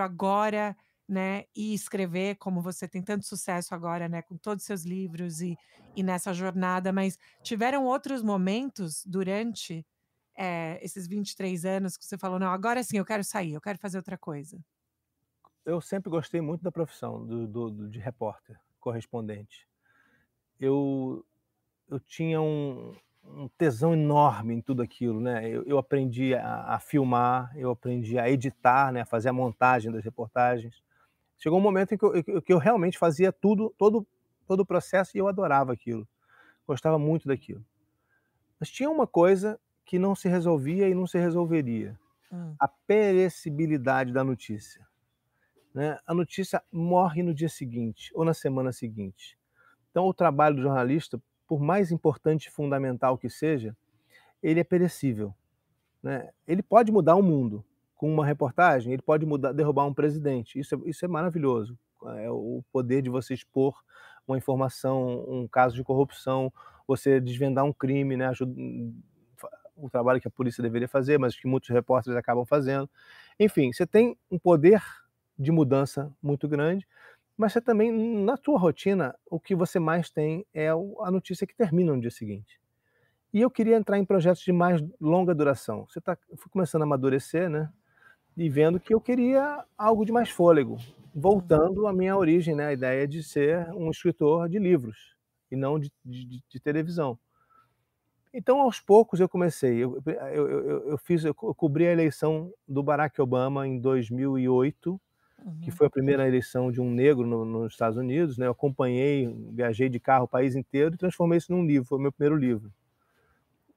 agora, né, ir escrever", como você tem tanto sucesso agora, né, com todos os seus livros e nessa jornada, mas tiveram outros momentos durante, esses 23 anos que você falou: "Não, agora sim eu quero sair, eu quero fazer outra coisa"? Eu sempre gostei muito da profissão de repórter, correspondente. Eu eu tinha um tesão enorme em tudo aquilo, né. Eu aprendi a filmar, eu aprendi a editar, né, a fazer a montagem das reportagens. Chegou um momento em que eu realmente fazia todo o processo e eu adorava aquilo, gostava muito daquilo. Mas tinha uma coisa que não se resolvia e não se resolveria, Hum, a perecibilidade da notícia, né. A notícia morre no dia seguinte ou na semana seguinte. Então o trabalho do jornalista, por mais importante e fundamental que seja, ele é perecível, né. Ele pode mudar o mundo, com uma reportagem, ele pode derrubar um presidente, isso é maravilhoso, o poder de você expor uma informação, um caso de corrupção, você desvendar um crime, né, o trabalho que a polícia deveria fazer, mas que muitos repórteres acabam fazendo. Enfim, você tem um poder de mudança muito grande, mas você também, na tua rotina, o que você mais tem é a notícia que termina no dia seguinte. E eu queria entrar em projetos de mais longa duração. Eu fui começando a amadurecer, né, e vendo que eu queria algo de mais fôlego, hum, voltando à minha origem, né, a ideia de ser um escritor de livros e não de televisão. Então, aos poucos, eu comecei. Eu cobri a eleição do Barack Obama em 2008, que uhum. foi a primeira eleição de um negro nos Estados Unidos, né. Eu acompanhei, viajei de carro o país inteiro e transformei isso num livro, foi o meu primeiro livro.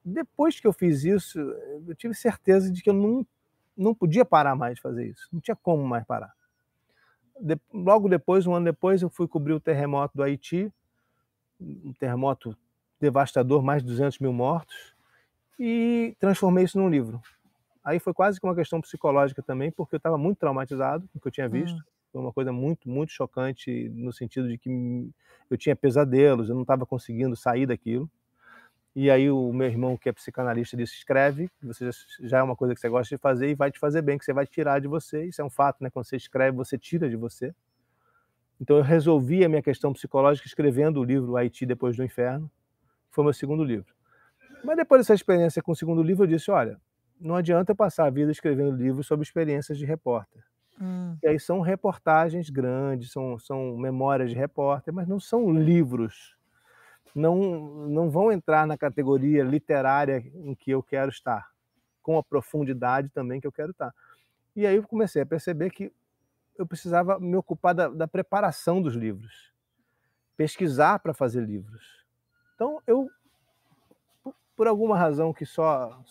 Depois que eu fiz isso, eu tive certeza de que eu não podia parar mais de fazer isso, não tinha como mais parar. Logo depois, um ano depois, eu fui cobrir o terremoto do Haiti, um terremoto devastador, mais de 200.000 mortos, e transformei isso num livro. Aí foi quase que uma questão psicológica também, porque eu estava muito traumatizado com o que eu tinha visto. Hum, Foi uma coisa muito, muito chocante, no sentido de que eu tinha pesadelos, eu não estava conseguindo sair daquilo. E aí o meu irmão, que é psicanalista, disse: escreve, você já é uma coisa que você gosta de fazer e vai te fazer bem, que você vai tirar de você. Isso é um fato, né? Quando você escreve, você tira de você. Então eu resolvi a minha questão psicológica escrevendo o livro Haiti Depois do Inferno. Foi o meu segundo livro. Mas depois dessa experiência com o segundo livro, eu disse: olha, não adianta eu passar a vida escrevendo livros sobre experiências de repórter. hum, E aí são reportagens grandes, são memórias de repórter, mas não são livros. Não vão entrar na categoria literária em que eu quero estar, com a profundidade também que eu quero estar. E aí eu comecei a perceber que eu precisava me ocupar da preparação dos livros, pesquisar para fazer livros. Então eu, por alguma razão que só,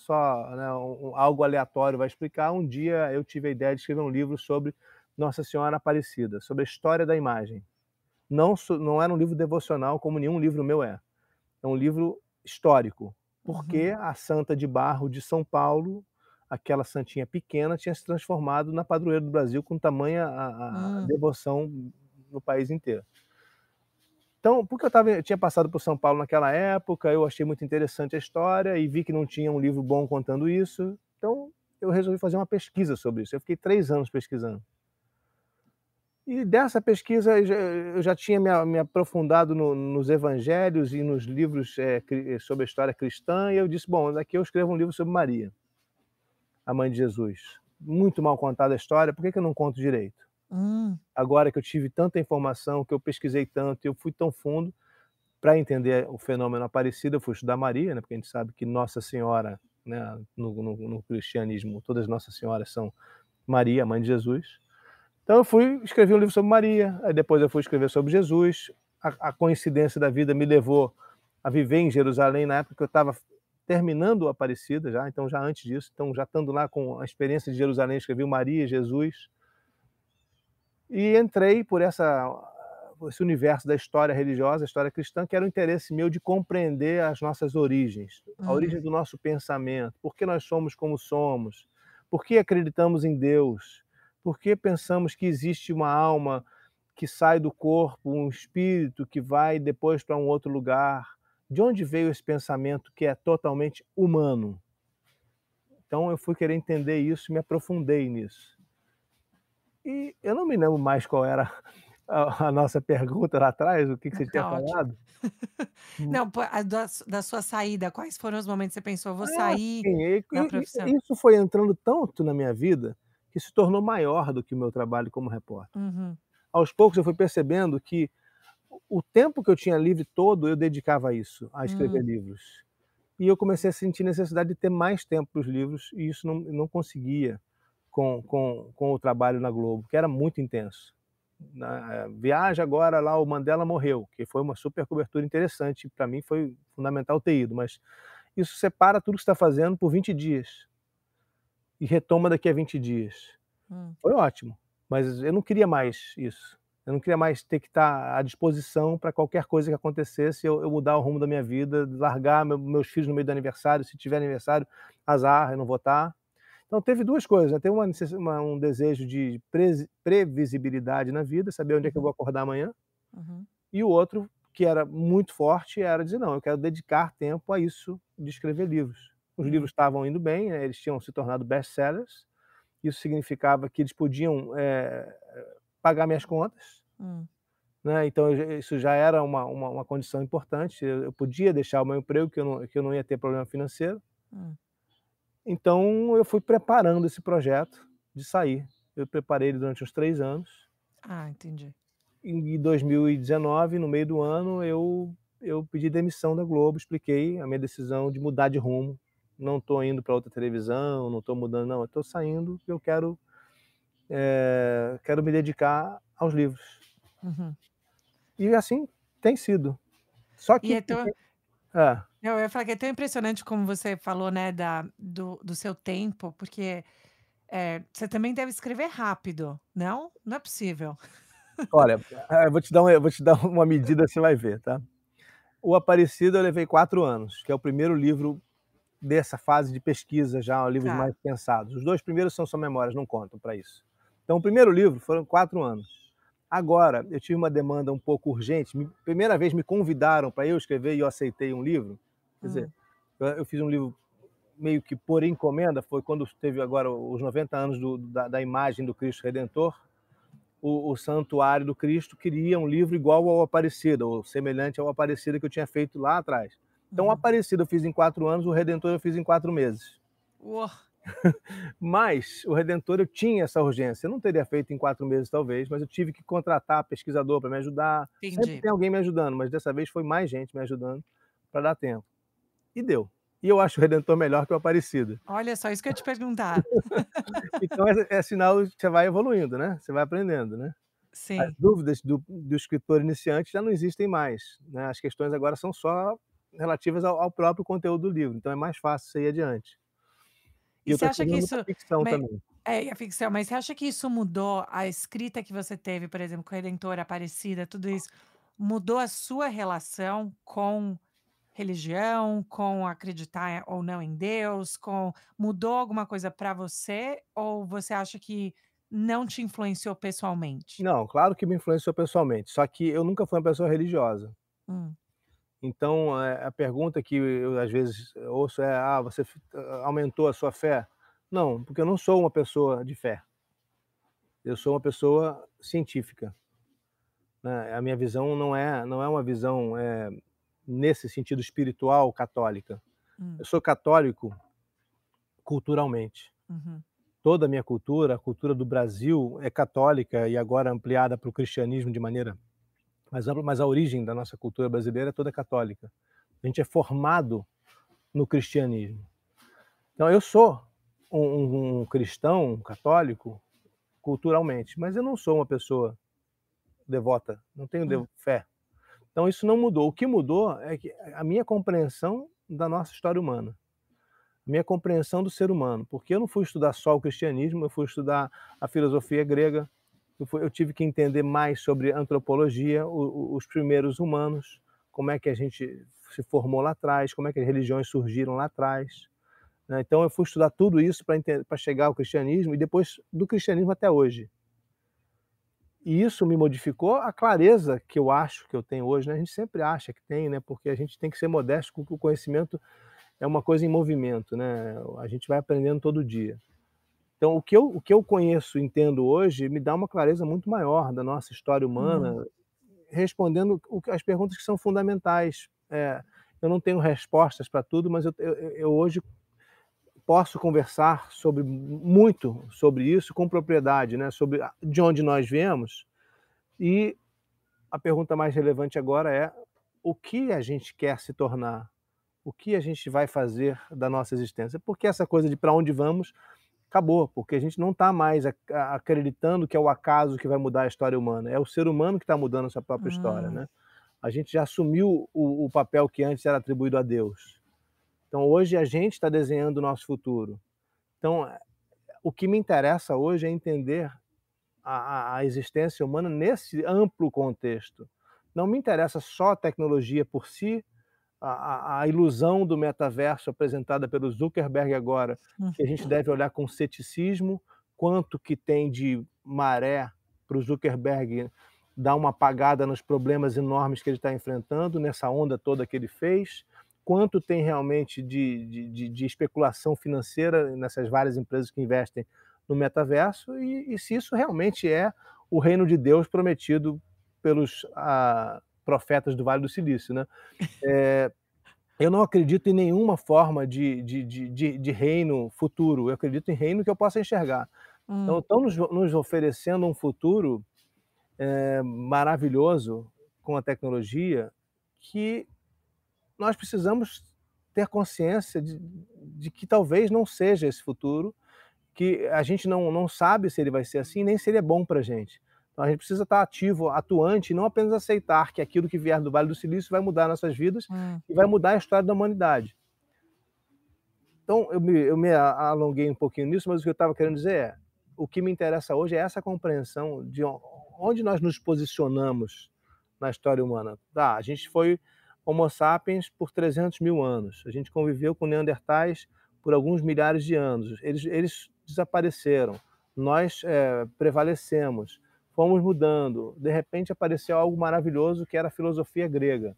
né, algo aleatório vai explicar, um dia eu tive a ideia de escrever um livro sobre Nossa Senhora Aparecida, sobre a história da imagem. Não era um livro devocional como nenhum livro meu é. É um livro histórico, uhum. porque a Santa de Barro de São Paulo, aquela santinha pequena, tinha se transformado na padroeira do Brasil com tamanha a Hum, devoção no país inteiro. Então, porque eu tinha passado por São Paulo naquela época, eu achei muito interessante a história e vi que não tinha um livro bom contando isso, então eu resolvi fazer uma pesquisa sobre isso. Eu fiquei 3 anos pesquisando. E dessa pesquisa eu já tinha me aprofundado nos evangelhos e nos livros, sobre a história cristã, e eu disse: "Bom, daqui eu escrevo um livro sobre Maria, a mãe de Jesus. Muito mal contada a história, por que que eu não conto direito? hum, Agora que eu tive tanta informação, que eu pesquisei tanto, eu fui tão fundo, para entender o fenômeno Aparecida, eu fui estudar Maria, né, porque a gente sabe que Nossa Senhora, né, no cristianismo, todas Nossas Senhoras são Maria, a mãe de Jesus. Então eu fui escrevi um livro sobre Maria, aí depois eu fui escrever sobre Jesus. A coincidência da vida me levou a viver em Jerusalém, na época que eu estava terminando o Aparecida já, então já antes disso, então já estando lá com a experiência de Jerusalém, escrevi o Maria, Jesus, e entrei por esse universo da história religiosa, a história cristã, que era o interesse meu de compreender as nossas origens, a origem do nosso pensamento, por que nós somos como somos, por que acreditamos em Deus, por que pensamos que existe uma alma que sai do corpo, um espírito que vai depois para um outro lugar. De onde veio esse pensamento que é totalmente humano? Então eu fui querer entender isso e me aprofundei nisso. E eu não me lembro mais qual era a nossa pergunta lá atrás, o que você tinha Tá ótimo. falado. Hum. Não, pô, da sua saída, quais foram os momentos que você pensou: "Eu vou Ah, sair sim, da profissão"? isso foi entrando tanto na minha vida, que se tornou maior do que o meu trabalho como repórter. Uhum, Aos poucos eu fui percebendo que o tempo que eu tinha livre todo eu dedicava a isso, a escrever hum, livros. E eu comecei a sentir necessidade de ter mais tempo para os livros, e isso não conseguia com o trabalho na Globo, que era muito intenso. Viaja agora lá, o Mandela morreu, que foi uma super cobertura interessante, para mim foi fundamental ter ido, mas isso separa tudo que você está fazendo por 20 dias e retoma daqui a 20 dias. hum. Foi ótimo, mas eu não queria mais isso. Eu não queria mais ter que estar à disposição para qualquer coisa que acontecesse, eu mudar o rumo da minha vida, largar meus filhos no meio do aniversário, se tiver aniversário, azar, eu não vou estar. Então teve 2 coisas, né, teve um desejo de previsibilidade na vida, saber onde é que eu Uhum, vou acordar amanhã, uhum, e o outro, que era muito forte, era dizer: "Não, eu quero dedicar tempo a isso de escrever livros". Os livros hum, estavam indo bem, né, eles tinham se tornado best-sellers, isso significava que eles podiam, pagar minhas contas, hum, né, então isso já era uma condição importante, eu podia deixar o meu emprego, que eu não ia ter problema financeiro. hum. Então eu fui preparando esse projeto de sair. Eu preparei ele durante uns 3 anos. Ah, entendi. Em 2019, no meio do ano, eu pedi demissão da Globo, expliquei a minha decisão de mudar de rumo. Não estou indo para outra televisão, não estou mudando não, eu estou saindo, eu quero me dedicar aos livros. Uhum. E assim tem sido. Só E que é tão é, eu ia falar que é tão impressionante como você falou, né, do seu tempo, porque, você também deve escrever rápido, não? Não é possível. olha, eu vou te dar uma medida, você vai ver, tá. O Aparecida eu levei 4 anos, que é o primeiro livro dessa fase de pesquisa já, livros mais Tá. pensados. Os 2 primeiros são só memórias, não contam para isso. Então o primeiro livro foram 4 anos. Agora, eu tive uma demanda um pouco urgente, primeira vez me convidaram para eu escrever e eu aceitei um livro, quer dizer, Hum, eu fiz um livro meio que por encomenda, foi quando teve agora os 90 anos da imagem do Cristo Redentor, o Santuário do Cristo queria um livro igual ao Aparecida, ou semelhante ao Aparecida que eu tinha feito lá atrás. Então o uhum. Aparecida eu fiz em 4 anos, o Redentor eu fiz em 4 meses. Uau! Mas o Redentor eu tinha essa urgência, eu não teria feito em 4 meses talvez, mas eu tive que contratar pesquisador para me ajudar, sempre Entendi. tem alguém me ajudando, mas dessa vez foi mais gente me ajudando para dar tempo. E deu. E eu acho o Redentor melhor que o Aparecida. Olha só, isso que eu ia te perguntar. Então é sinal de que você vai evoluindo, né, você vai aprendendo, né. As Sim. dúvidas do escritor iniciante já não existem mais, né, as questões agora são só relativas ao próprio conteúdo do livro, então é mais fácil você ir adiante. E E eu você estou acha que escrevendo isso muita ficção me também. e a ficção, mas você acha que isso mudou a escrita que você teve, por exemplo, com Redentor, Aparecida, tudo isso, mudou a sua relação com religião, com acreditar ou não em Deus, com mudou alguma coisa pra você ou você acha que não te influenciou pessoalmente? Não, claro que me influenciou pessoalmente, só que eu nunca fui uma pessoa religiosa. Hum, Então, a pergunta que eu às vezes ouço é: "Ah, você aumentou a sua fé?". Não, porque eu não sou uma pessoa de fé, eu sou uma pessoa científica, né, a minha visão não é uma visão, nesse sentido espiritual católica. Eu hum, sou católico culturalmente. uhum, Toda a minha cultura, a cultura do Brasil é católica e agora ampliada para o cristianismo de maneira mais ampla, mas a origem da nossa cultura brasileira é toda católica. A gente é formado no cristianismo. Então eu sou um cristão, um católico, culturalmente, mas eu não sou uma pessoa devota, não tenho hum, fé. Então isso não mudou. O que mudou é que a minha compreensão da nossa história humana, minha compreensão do ser humano, porque eu não fui estudar só o cristianismo, eu fui estudar a filosofia grega, eu tive que entender mais sobre antropologia, os primeiros humanos, como é que a gente se formou lá atrás, como é que as religiões surgiram lá atrás, né? Então eu fui estudar tudo isso para chegar ao cristianismo e depois do cristianismo até hoje. E isso me modificou a clareza que eu acho que eu tenho hoje, né? A gente sempre acha que tem, né? Porque a gente tem que ser modesto com que o conhecimento é uma coisa em movimento, né? A gente vai aprendendo todo dia. Então, o que eu conheço e entendo hoje me dá uma clareza muito maior da nossa história Hum. humana, respondendo as perguntas que são fundamentais. Eu não tenho respostas para tudo, mas eu hoje posso conversar muito sobre isso com propriedade, né? Sobre de onde nós viemos. E a pergunta mais relevante agora é: o que a gente quer se tornar? O que a gente vai fazer da nossa existência? Porque essa coisa de para onde vamos acabou, porque a gente não está mais acreditando que é o acaso que vai mudar a história humana, é o ser humano que está mudando a sua própria história, Hum. né? A gente já assumiu o papel que antes era atribuído a Deus. Então hoje a gente está desenhando o nosso futuro. Então o que me interessa hoje é entender a existência humana nesse amplo contexto. Não me interessa só a tecnologia por si, a ilusão do metaverso apresentada pelo Zuckerberg agora, que a gente deve olhar com ceticismo, quanto que tem de maré para o Zuckerberg dar uma apagada nos problemas enormes que ele está enfrentando, nessa onda toda que ele fez, quanto tem realmente de especulação financeira nessas várias empresas que investem no metaverso, e se isso realmente é o reino de Deus prometido pelos profetas do Vale do Silício, né? Eu não acredito em nenhuma forma de reino futuro, eu acredito em reino que eu possa enxergar. Então Hum. estão nos oferecendo um futuro maravilhoso com a tecnologia, que nós precisamos ter consciência de que talvez não seja esse futuro, que a gente não sabe se ele vai ser assim, nem se ele é bom para a gente. Então a gente precisa estar ativo, atuante, e não apenas aceitar que aquilo que vier do Vale do Silício vai mudar nossas vidas Hum. e vai mudar a história da humanidade. Então eu me alonguei um pouquinho nisso, mas o que eu estava querendo dizer é: o que me interessa hoje é essa compreensão de onde nós nos posicionamos na história humana. Tá, a gente foi Homo sapiens por 300 mil anos, a gente conviveu com neandertais por alguns milhares de anos, eles desapareceram, nós prevalecemos, fomos mudando, de repente apareceu algo maravilhoso que era a filosofia grega.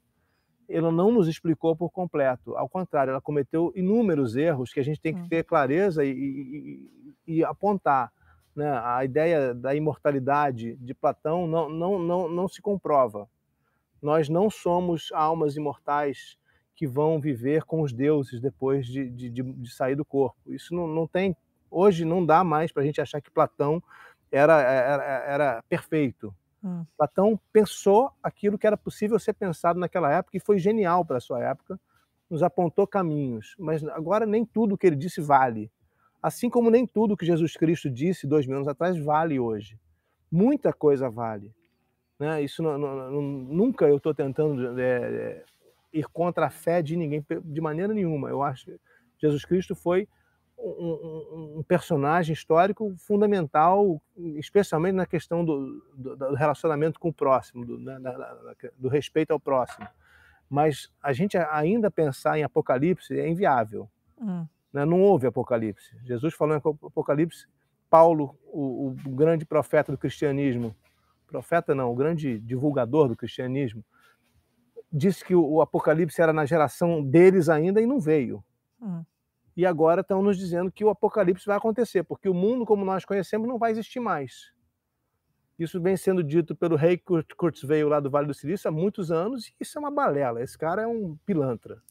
Ela não nos explicou por completo, ao contrário, ela cometeu inúmeros erros que a gente tem que ter clareza e apontar, né? A ideia da imortalidade de Platão não se comprova. Nós não somos almas imortais que vão viver com os deuses depois de sair do corpo. Isso não tem. Hoje não dá mais para a gente achar que Platão era perfeito. Platão pensou aquilo que era possível ser pensado naquela época e foi genial para a sua época, nos apontou caminhos, mas agora nem tudo o que ele disse vale. Assim como nem tudo que Jesus Cristo disse 2000 anos atrás vale hoje. Muita coisa vale, né? Isso nunca eu estou tentando ir contra a fé de ninguém, de maneira nenhuma. Eu acho que Jesus Cristo foi um personagem histórico fundamental, especialmente na questão do relacionamento com o próximo, do respeito ao próximo. Mas a gente ainda pensar em Apocalipse é inviável. Né? Não houve Apocalipse. Jesus falou em Apocalipse, Paulo, o grande profeta do cristianismo, profeta não, o grande divulgador do cristianismo, disse que o Apocalipse era na geração deles ainda e não veio. E agora estão nos dizendo que o Apocalipse vai acontecer, porque o mundo como nós conhecemos não vai existir mais. Isso vem sendo dito pelo Ray Kurzweil lá do Vale do Silício há muitos anos, e isso é uma balela, esse cara é um pilantra.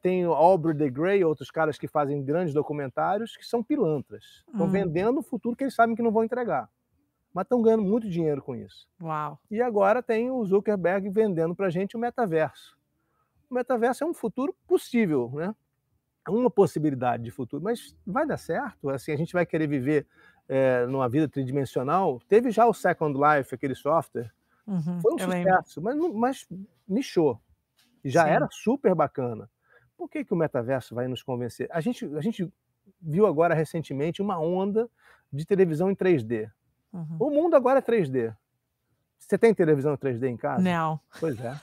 Tem o Aubrey de Grey, outros caras que fazem grandes documentários, que são pilantras. Estão vendendo o futuro que eles sabem que não vão entregar, mas estão ganhando muito dinheiro com isso. Uau. E agora tem o Zuckerberg vendendo para a gente o metaverso. O metaverso é um futuro possível, né? Uma possibilidade de futuro, mas vai dar certo? Assim, a gente vai querer viver numa vida tridimensional? Teve já o Second Life, aquele software, foi um Eu lembro. sucesso, mas nichou. Já Sim. era super bacana. Por que o metaverso vai nos convencer? A gente viu agora recentemente uma onda de televisão em 3D. Uhum. O mundo agora é 3D. Você tem televisão em 3D em casa? Não. Pois é.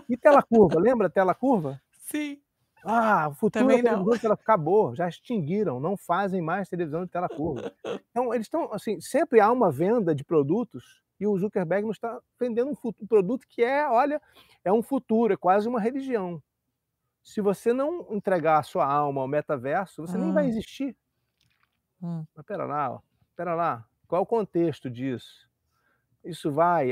E tela curva, lembra a tela curva? Sim, Ah, o futuro da também não. televisão de tela acabou, já extinguiram, não fazem mais televisão de tela curva. Então eles estão, assim, sempre há uma venda de produtos e o Zuckerberg nos está vendendo um produto que é, olha, é um futuro, é quase uma religião. Se você não entregar a sua alma ao metaverso, você nem vai Hum, existir. hum, Mas espera lá, qual é o contexto disso?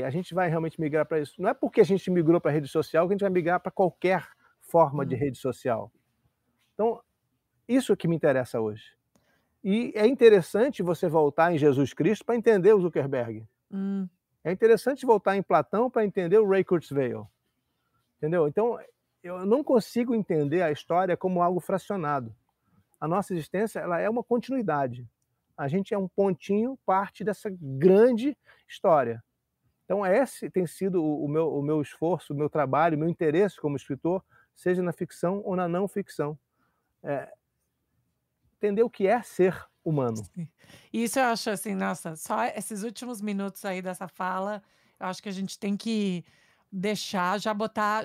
A gente vai realmente migrar para isso. Não é porque a gente migrou para a rede social que a gente vai migrar para qualquer forma de hum, rede social. Então, isso é que me interessa hoje. E é interessante você voltar em Jesus Cristo para entender o Zuckerberg. hum. É interessante voltar em Platão para entender o Ray Kurzweil. Entendeu? Então, eu não consigo entender a história como algo fracionado. A nossa existência, ela é uma continuidade. A gente é um pontinho, parte dessa grande história. Então esse tem sido o meu esforço, o meu trabalho, o meu interesse como escritor, seja na ficção ou na não ficção. Entender o que é ser humano. Sim. Isso eu acho assim, nossa, só esses últimos minutos aí dessa fala, eu acho que a gente tem que deixar, já botar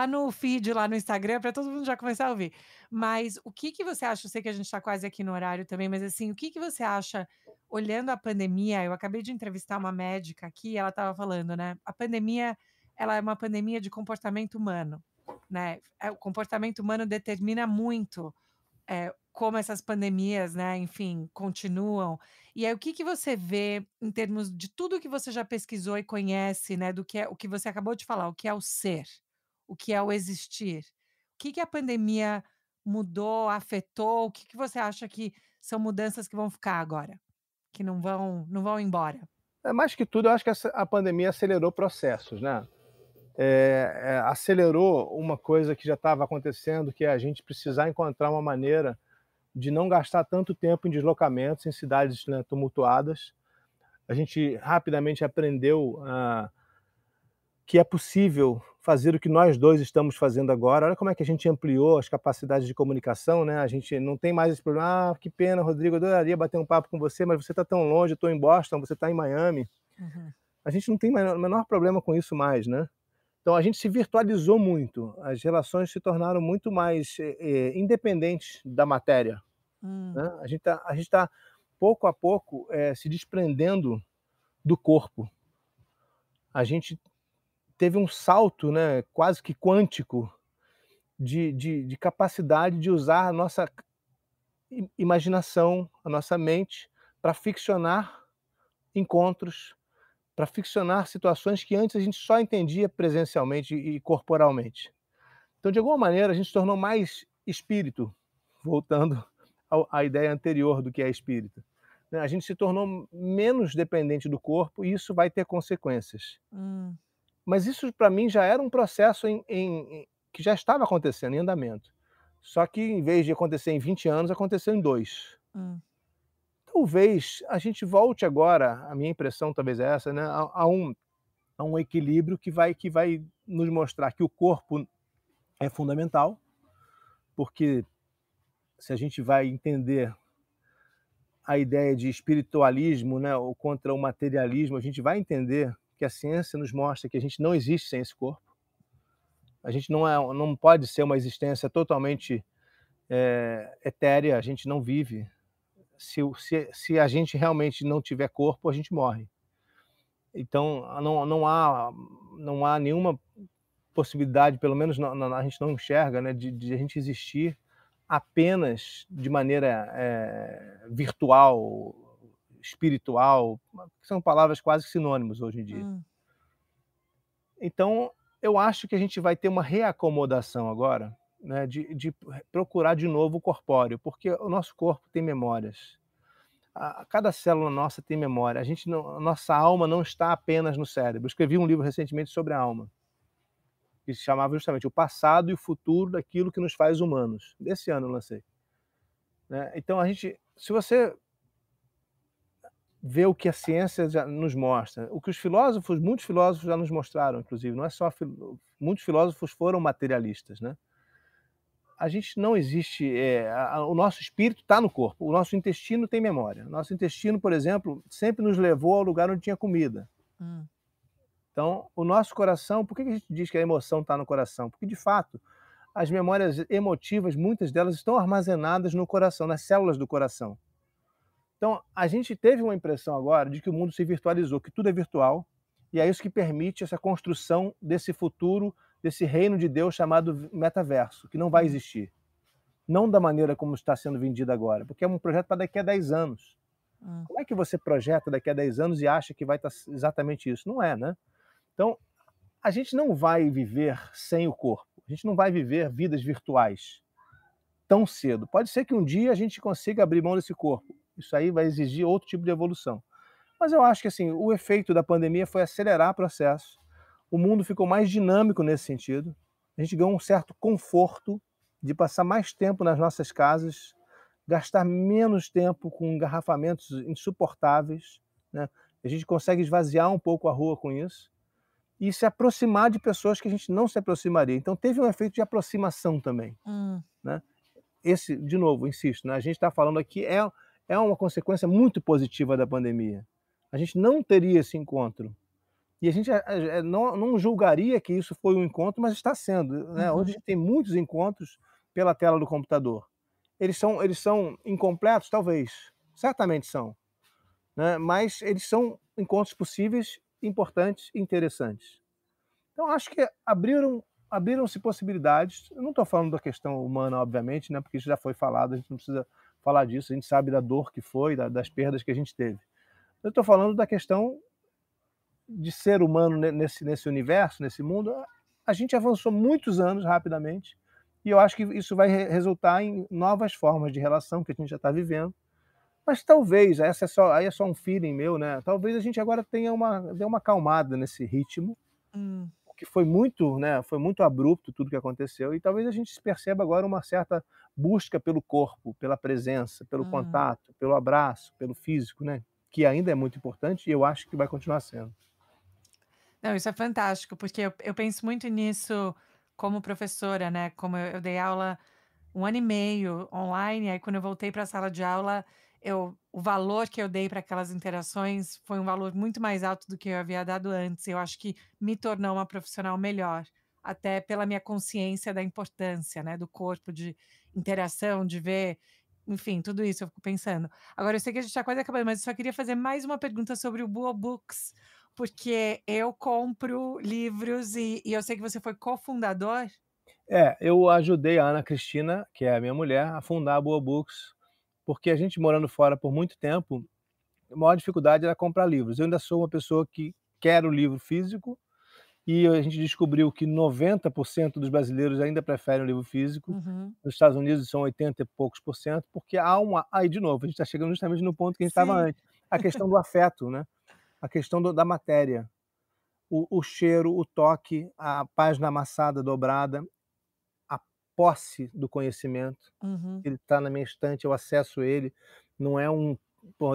no feed lá no Instagram para todo mundo já começar a ouvir. Mas o que que você acha, eu sei que a gente está quase aqui no horário também, mas assim, o que que você acha, olhando a pandemia, eu acabei de entrevistar uma médica aqui, ela estava falando, né, a pandemia, ela é uma pandemia de comportamento humano, né, o comportamento humano determina muito como essas pandemias, né, enfim, continuam. E aí, o que que você vê em termos de tudo que você já pesquisou e conhece, né, do que é o que você acabou de falar, o que é o ser, o que é o existir. O que que a pandemia mudou, afetou? O que que você acha que são mudanças que vão ficar agora, que não vão embora? Mais que tudo, eu acho que a pandemia acelerou processos, né? Acelerou uma coisa que já estava acontecendo, que é a gente precisar encontrar uma maneira de não gastar tanto tempo em deslocamentos em cidades, né, tumultuadas. A gente rapidamente aprendeu que é possível fazer o que nós dois estamos fazendo agora. Olha como é que a gente ampliou as capacidades de comunicação, né? A gente não tem mais esse problema. Ah, que pena, Rodrigo, eu adoraria bater um papo com você, mas você está tão longe, eu estou em Boston, você está em Miami. Uhum. A gente não tem o menor problema com isso mais, né? Então a gente se virtualizou muito, as relações se tornaram muito mais independentes da matéria, Hum, né? A gente tá pouco a pouco se desprendendo do corpo. A gente teve um salto, né, quase que quântico de capacidade de usar a nossa imaginação, a nossa mente, para ficcionar encontros, para ficcionar situações que antes a gente só entendia presencialmente e corporalmente. Então, de alguma maneira, a gente se tornou mais espírito, voltando à ideia anterior do que é espírito, né? A gente se tornou menos dependente do corpo e isso vai ter consequências. hum, Mas isso para mim já era um processo que já estava acontecendo, em andamento. Só que em vez de acontecer em 20 anos, aconteceu em 2. hum, Talvez a gente volte agora, a minha impressão talvez é essa, né, a um equilíbrio que vai nos mostrar que o corpo é fundamental, porque se a gente vai entender a ideia de espiritualismo, né, ou contra o materialismo, a gente vai entender que a ciência nos mostra que a gente não existe sem esse corpo. A gente não pode ser uma existência totalmente etérea, a gente não vive. Se a gente realmente não tiver corpo, a gente morre. Então, não há nenhuma possibilidade, pelo menos a gente não enxerga, né, de a gente existir apenas de maneira virtual, espiritual, que são palavras quase sinônimos hoje em dia. hum, Então, eu acho que a gente vai ter uma reacomodação agora, né, de procurar de novo o corpóreo, porque o nosso corpo tem memórias. Cada célula nossa tem memória. A nossa alma não está apenas no cérebro. Eu escrevi um livro recentemente sobre a alma, que se chamava justamente O Passado e o Futuro daquilo que nos faz humanos. Desse ano eu lancei, né? Então se você vê o que a ciência já nos mostra, o que muitos filósofos já nos mostraram, inclusive, não é só muitos filósofos foram materialistas, né? a gente não existe, o nosso espírito está no corpo, o nosso intestino tem memória. O nosso intestino, por exemplo, sempre nos levou ao lugar onde tinha comida. Hum. Então, o nosso coração, por que a gente diz que a emoção está no coração? Porque, de fato, as memórias emotivas, muitas delas estão armazenadas no coração, nas células do coração. Então, a gente teve uma impressão agora de que o mundo se virtualizou, que tudo é virtual, e é isso que permite essa construção desse futuro, desse reino de Deus chamado metaverso, que não vai existir. Não da maneira como está sendo vendido agora, porque é um projeto para daqui a 10 anos. Como é que você projeta daqui a 10 anos e acha que vai estar exatamente isso? Não é, né? Então, a gente não vai viver sem o corpo, a gente não vai viver vidas virtuais tão cedo. Pode ser que um dia a gente consiga abrir mão desse corpo, isso aí vai exigir outro tipo de evolução. Mas eu acho que assim, o efeito da pandemia foi acelerar o processo, o mundo ficou mais dinâmico nesse sentido, a gente ganhou um certo conforto de passar mais tempo nas nossas casas, gastar menos tempo com engarrafamentos insuportáveis, né? A gente consegue esvaziar um pouco a rua com isso, e se aproximar de pessoas que a gente não se aproximaria. Então teve um efeito de aproximação também, né? Esse, de novo, insisto, né, a gente está falando aqui, é uma consequência muito positiva da pandemia. A gente não teria esse encontro. E a gente não julgaria que isso foi um encontro, mas está sendo, né? Hoje a gente tem muitos encontros pela tela do computador. Eles são incompletos? Talvez. Certamente são, né? Mas eles são encontros possíveis, importantes e interessantes. Então, acho que abriram-se possibilidades. Eu não estou falando da questão humana, obviamente, né? Porque isso já foi falado, a gente não precisa falar disso, a gente sabe da dor que foi, das perdas que a gente teve. Eu estou falando da questão de ser humano nesse universo, nesse mundo. A gente avançou muitos anos rapidamente, e eu acho que isso vai resultar em novas formas de relação que a gente já está vivendo. Mas talvez, aí é só um feeling meu, né? Talvez a gente agora dê uma acalmada nesse ritmo, que foi muito, né, foi muito abrupto tudo que aconteceu, e talvez a gente perceba agora uma certa busca pelo corpo, pela presença, pelo contato, pelo abraço, pelo físico, né? Que ainda é muito importante e eu acho que vai continuar sendo. Não, isso é fantástico, porque eu penso muito nisso como professora, né, como eu dei aula 1 ano e meio online, aí quando eu voltei para a sala de aula, o valor que eu dei para aquelas interações foi um valor muito mais alto do que eu havia dado antes. Eu acho que me tornou uma profissional melhor, até pela minha consciência da importância, né, do corpo, de interação, de ver, enfim, tudo isso eu fico pensando. Agora eu sei que a gente está quase acabando, mas eu só queria fazer mais uma pergunta sobre o Boa Books, porque eu compro livros e eu sei que você foi cofundador. Eu ajudei a Ana Cristina, que é a minha mulher, a fundar a Boa Books, porque a gente morando fora por muito tempo, a maior dificuldade era comprar livros. Eu ainda sou uma pessoa que quer o livro físico, e a gente descobriu que 90% dos brasileiros ainda preferem o livro físico. Uhum. Nos Estados Unidos são 80 e poucos por cento, porque aí de novo, a gente está chegando justamente no ponto que a gente estava Sim. antes, a questão do afeto, né? A questão da matéria, o cheiro, o toque, a página amassada, dobrada, a posse do conhecimento. Uhum. Ele está na minha estante, eu acesso ele, não é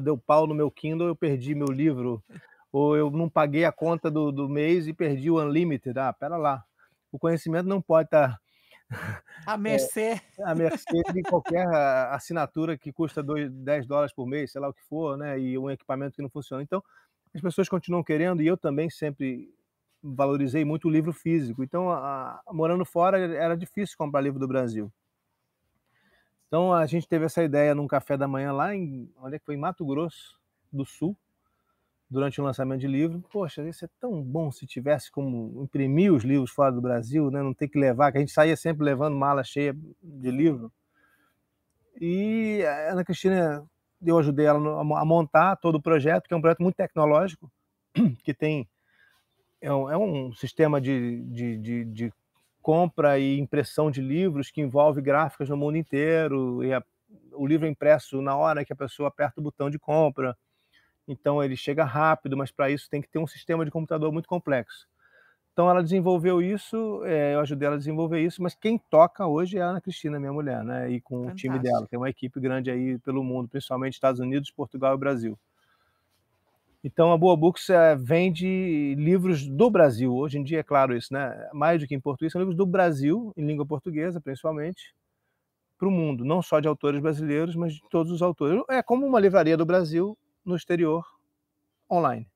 deu pau no meu Kindle, eu perdi meu livro, ou eu não paguei a conta do mês e perdi o Unlimited. Espera lá, o conhecimento não pode estar À mercê. à mercê de qualquer assinatura que custa $10 por mês, sei lá o que for, né, e um equipamento que não funciona. Então, as pessoas continuam querendo, e eu também sempre valorizei muito o livro físico. Então, morando fora, era difícil comprar livro do Brasil. Então, a gente teve essa ideia num café da manhã lá onde é que foi? Em Mato Grosso do Sul, durante o lançamento de livro. Poxa, isso é tão bom se tivesse como imprimir os livros fora do Brasil, né? Não ter que levar, que a gente saía sempre levando mala cheia de livro. E a Ana Cristina, eu ajudei ela a montar todo o projeto, que é um projeto muito tecnológico, que é um sistema de compra e impressão de livros que envolve gráficas no mundo inteiro, e o livro é impresso na hora que a pessoa aperta o botão de compra. Então ele chega rápido, mas para isso tem que ter um sistema de computador muito complexo. Então ela desenvolveu isso, eu ajudei ela a desenvolver isso, mas quem toca hoje é a Ana Cristina, minha mulher, né, e com o time dela. Fantástico. Tem uma equipe grande aí pelo mundo, principalmente Estados Unidos, Portugal e Brasil. Então a Boa Books vende livros do Brasil. Hoje em dia é claro isso, né? Mais do que em português, são livros do Brasil, em língua portuguesa, principalmente. para o mundo, não só de autores brasileiros, mas de todos os autores. É como uma livraria do Brasil no exterior, online.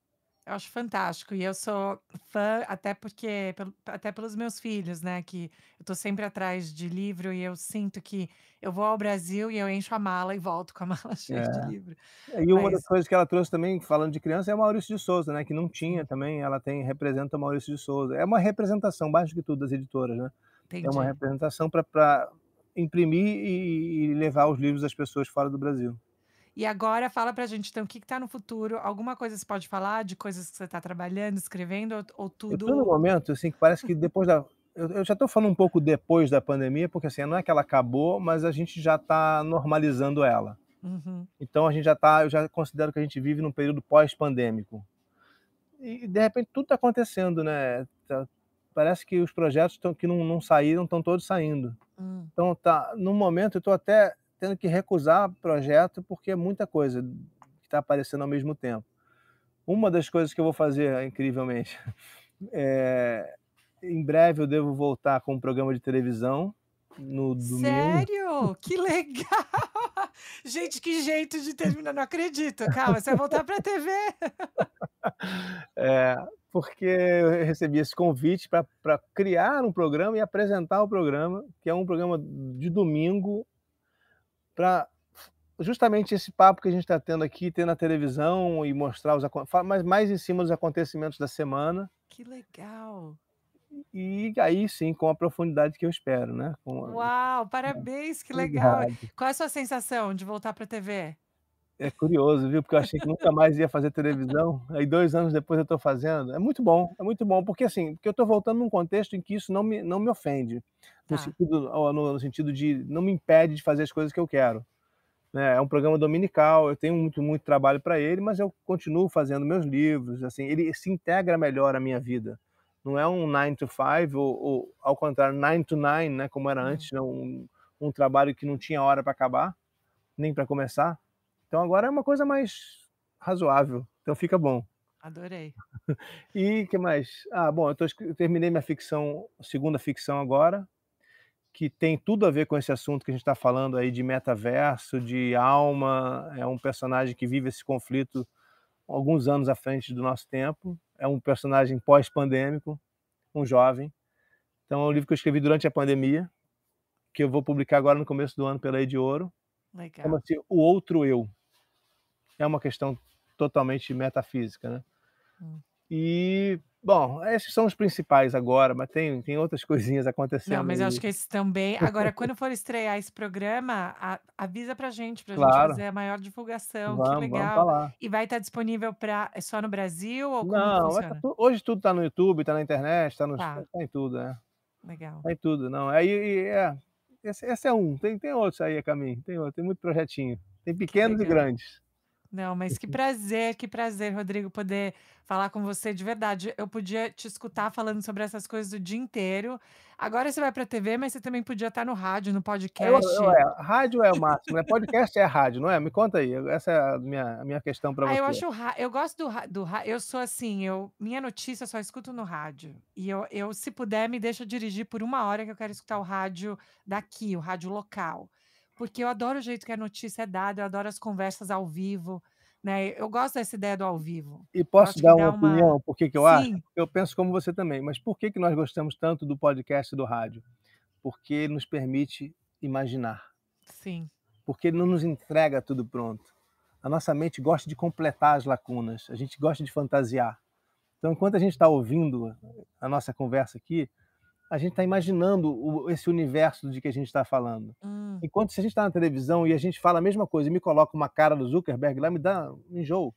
Eu acho fantástico e eu sou fã até porque até pelos meus filhos, né, que eu tô sempre atrás de livro e eu sinto que eu vou ao Brasil e eu encho a mala e volto com a mala cheia de É. livro. E uma das Mas coisas que ela trouxe também, falando de criança, é o Maurício de Souza, né, que não tinha sim, também, ela representa o Maurício de Souza. É uma representação, mais do que tudo, das editoras, né. É uma entendi. representação para imprimir e levar os livros às pessoas fora do Brasil. E agora fala pra gente então o que que tá no futuro, alguma coisa você pode falar de coisas que você tá trabalhando, escrevendo ou Eu tô num tudo momento, assim, que parece que depois da eu já estou falando um pouco depois da pandemia, porque, assim, não é que ela acabou, mas a gente já está normalizando ela. uhum, Então eu já considero que a gente vive num período pós-pandêmico. E de repente tudo está acontecendo, né, parece que os projetos que não saíram, estão todos saindo. hum. Então no momento eu estou até tendo que recusar projeto, porque é muita coisa que está aparecendo ao mesmo tempo. Uma das coisas que eu vou fazer, incrivelmente, eh, em breve eu devo voltar com um programa de televisão, no domingo. Sério? Que legal! Gente, que jeito de terminar, não acredito. Calma, você vai voltar pra TV? É, porque eu recebi esse convite para criar um programa e apresentar o programa, que é um programa de domingo, para justamente esse papo que a gente está tendo aqui, ter na televisão e mostrar mas mais em cima dos acontecimentos da semana, Que legal! e aí sim, com a profundidade que eu espero, né, Uau, parabéns, que legal. obrigado. Qual é a sua sensação de voltar pra TV? É curioso, viu, porque eu achei que nunca mais ia fazer televisão, aí 2 anos depois eu estou fazendo. É muito bom, porque assim, porque eu estou voltando num contexto em que isso não me ofende, Tá. no sentido de não me impede de fazer as coisas que eu quero, né. É um programa dominical, eu tenho muito trabalho para ele, mas eu continuo fazendo meus livros, assim, ele se integra melhor à minha vida. Não é um 9 to 5 ou ao contrário, 9 to 9, né, como era Hum, antes, né, um trabalho que não tinha hora para acabar, nem para começar. Então agora é uma coisa mais razoável, então fica bom. adorei. E que mais? Ah, bom, eu terminei minha ficção, segunda ficção agora, que tem tudo a ver com esse assunto que a gente está falando aí de metaverso, de alma, é um personagem que vive esse conflito alguns anos à frente do nosso tempo, é um personagem pós-pandêmico, um jovem. Então é um livro que eu escrevi durante a pandemia, que eu vou publicar agora no começo do ano pela Ediouro, Legal. chama-se O Outro Eu. É uma questão totalmente metafísica, né. Hum. E, bom, esses são os principais agora, mas tem outras coisinhas Não, acontecendo mas eu acho aí. que esses também agora quando for estrear esse programa, avisa pra gente Claro, fazer a maior divulgação, que vamos legal. falar. E vai estar disponível é só no Brasil ou como que Não, vai funciona? hoje tudo tá no YouTube, tá na internet, Tá, tá em tudo, né, legal, tá em tudo. Não, aí esse é um, tem outros aí a caminho, tem muito projetinho, tem que pequenos e legal. grandes. Não, mas que prazer, Rodrigo, poder falar com você de verdade. Eu podia te escutar falando sobre essas coisas o dia inteiro. Agora você vai para a TV, mas você também podia estar no rádio, no podcast. Rádio é o máximo, né, podcast é rádio, não é? Me conta aí, essa é a minha questão pra Ah, eu você. acho eu gosto do ra eu sou assim, minha notícia eu só escuto no rádio. E eu se puder, me deixa dirigir por 1 hora que eu quero escutar o rádio daqui, o rádio local. Porque eu adoro o jeito que a notícia é dada, eu adoro as conversas ao vivo, né, eu gosto dessa ideia do ao vivo. E Eu posso acho que dar uma dá uma opinião, por que que eu acho? sim, Porque eu penso como você também, mas por que que nós gostamos tanto do podcast e do rádio? Porque ele nos permite imaginar, sim. porque ele não nos entrega tudo pronto. A nossa mente gosta de completar as lacunas, a gente gosta de fantasiar. Então, enquanto a gente está ouvindo a nossa conversa aqui, a gente está imaginando esse universo de que a gente está falando. Hum. Enquanto se a gente está na televisão e a gente fala a mesma coisa e me coloca uma cara do Zuckerberg lá, me dá um enjoo.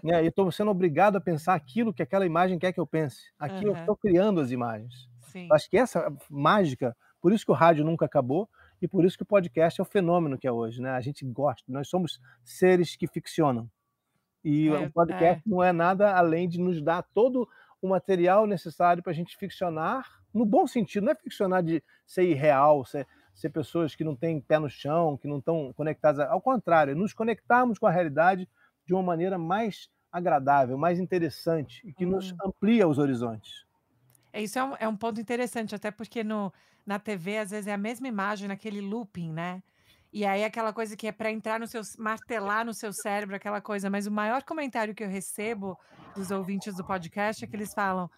Né, e estou sendo obrigado a pensar aquilo que aquela imagem quer que eu pense. Aqui eu Aham. estou criando as imagens. Sim. Acho que essa mágica, por isso que o rádio nunca acabou e por isso que o podcast é o fenômeno que é hoje, né. A gente gosta, nós somos seres que ficcionam. E o podcast É. não é nada além de nos dar todo o material necessário para a gente ficcionar, no bom sentido, não é ficcionar de ser irreal, ser pessoas que não têm pé no chão, que não estão conectadas, ao contrário, é nos conectarmos com a realidade de uma maneira mais agradável, mais interessante e que nos Hum. amplia os horizontes. Isso é um ponto interessante, até porque na TV, às vezes, é a mesma imagem naquele looping, né? E aí aquela coisa que é para entrar martelar no seu cérebro, aquela coisa. Mas o maior comentário que eu recebo dos ouvintes do podcast é que eles falam: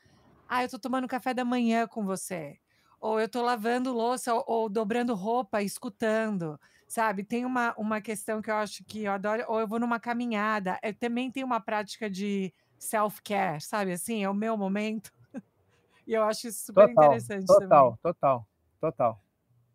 eu tô tomando café da manhã com você. Ou eu tô lavando louça ou dobrando roupa, escutando, sabe? Tem uma questão que eu acho que eu adoro, ou eu vou numa caminhada. Eu também tenho uma prática de self-care, sabe assim? É o meu momento. E eu acho isso super Total, interessante também. total, total, total.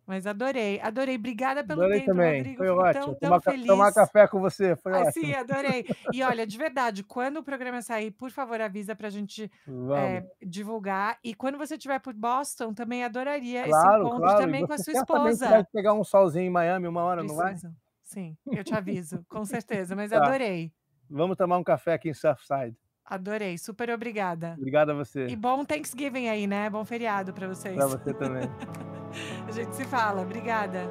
Mas adorei, adorei. Obrigada pelo Adorei tempo, também, Rodrigo. foi Fico ótimo. tão, tão Tomar feliz. café com você, foi Sim, ótimo. adorei. E olha, de verdade, quando o programa sair, por favor, avisa pra gente Vamos. divulgar. E quando você estiver por Boston, também adoraria esse Claro, encontro claro. E também com a você sua certamente vai esposa. pegar um solzinho em Miami uma hora, não vai? Preciso. Sim, eu te aviso, com certeza. Mas Tá. adorei, Vamos tomar um café aqui em Surfside. adorei. Super obrigada. Obrigado a você. E bom Thanksgiving aí, né? Bom feriado pra vocês. Pra você também. A gente se fala. Obrigada.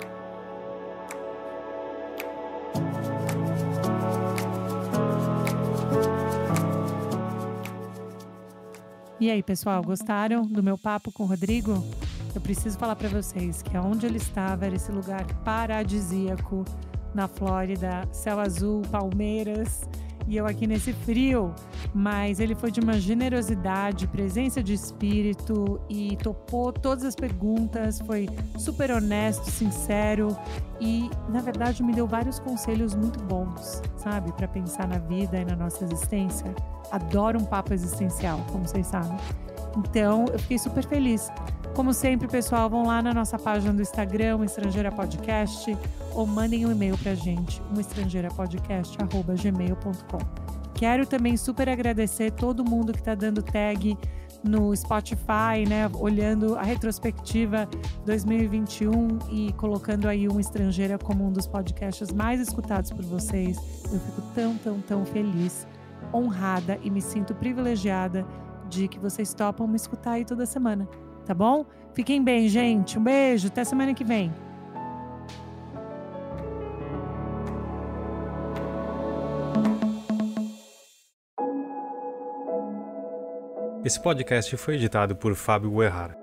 E aí, pessoal, gostaram do meu papo com o Rodrigo? Eu preciso falar para vocês que aonde ele estava era esse lugar paradisíaco na Flórida, céu azul, palmeiras, e eu aqui nesse frio. Mas ele foi de uma generosidade, presença de espírito e topou todas as perguntas, foi super honesto, sincero e, na verdade, me deu vários conselhos muito bons, sabe, para pensar na vida e na nossa existência. Adoro um papo existencial, como vocês sabem. Então, eu fiquei super feliz. Como sempre, pessoal, vão lá na nossa página do Instagram, o Estrangeira Podcast, ou mandem um e-mail pra gente, estrangeirapodcast@gmail.com. Quero também super agradecer todo mundo que está dando tag no Spotify, né, olhando a retrospectiva 2021 e colocando aí um Estrangeira como um dos podcasts mais escutados por vocês. Eu fico tão, tão, tão feliz, honrada e me sinto privilegiada de que vocês topam me escutar aí toda semana, tá bom? Fiquem bem, gente. Um beijo, até semana que vem. Esse podcast foi editado por Fábio Guerrara.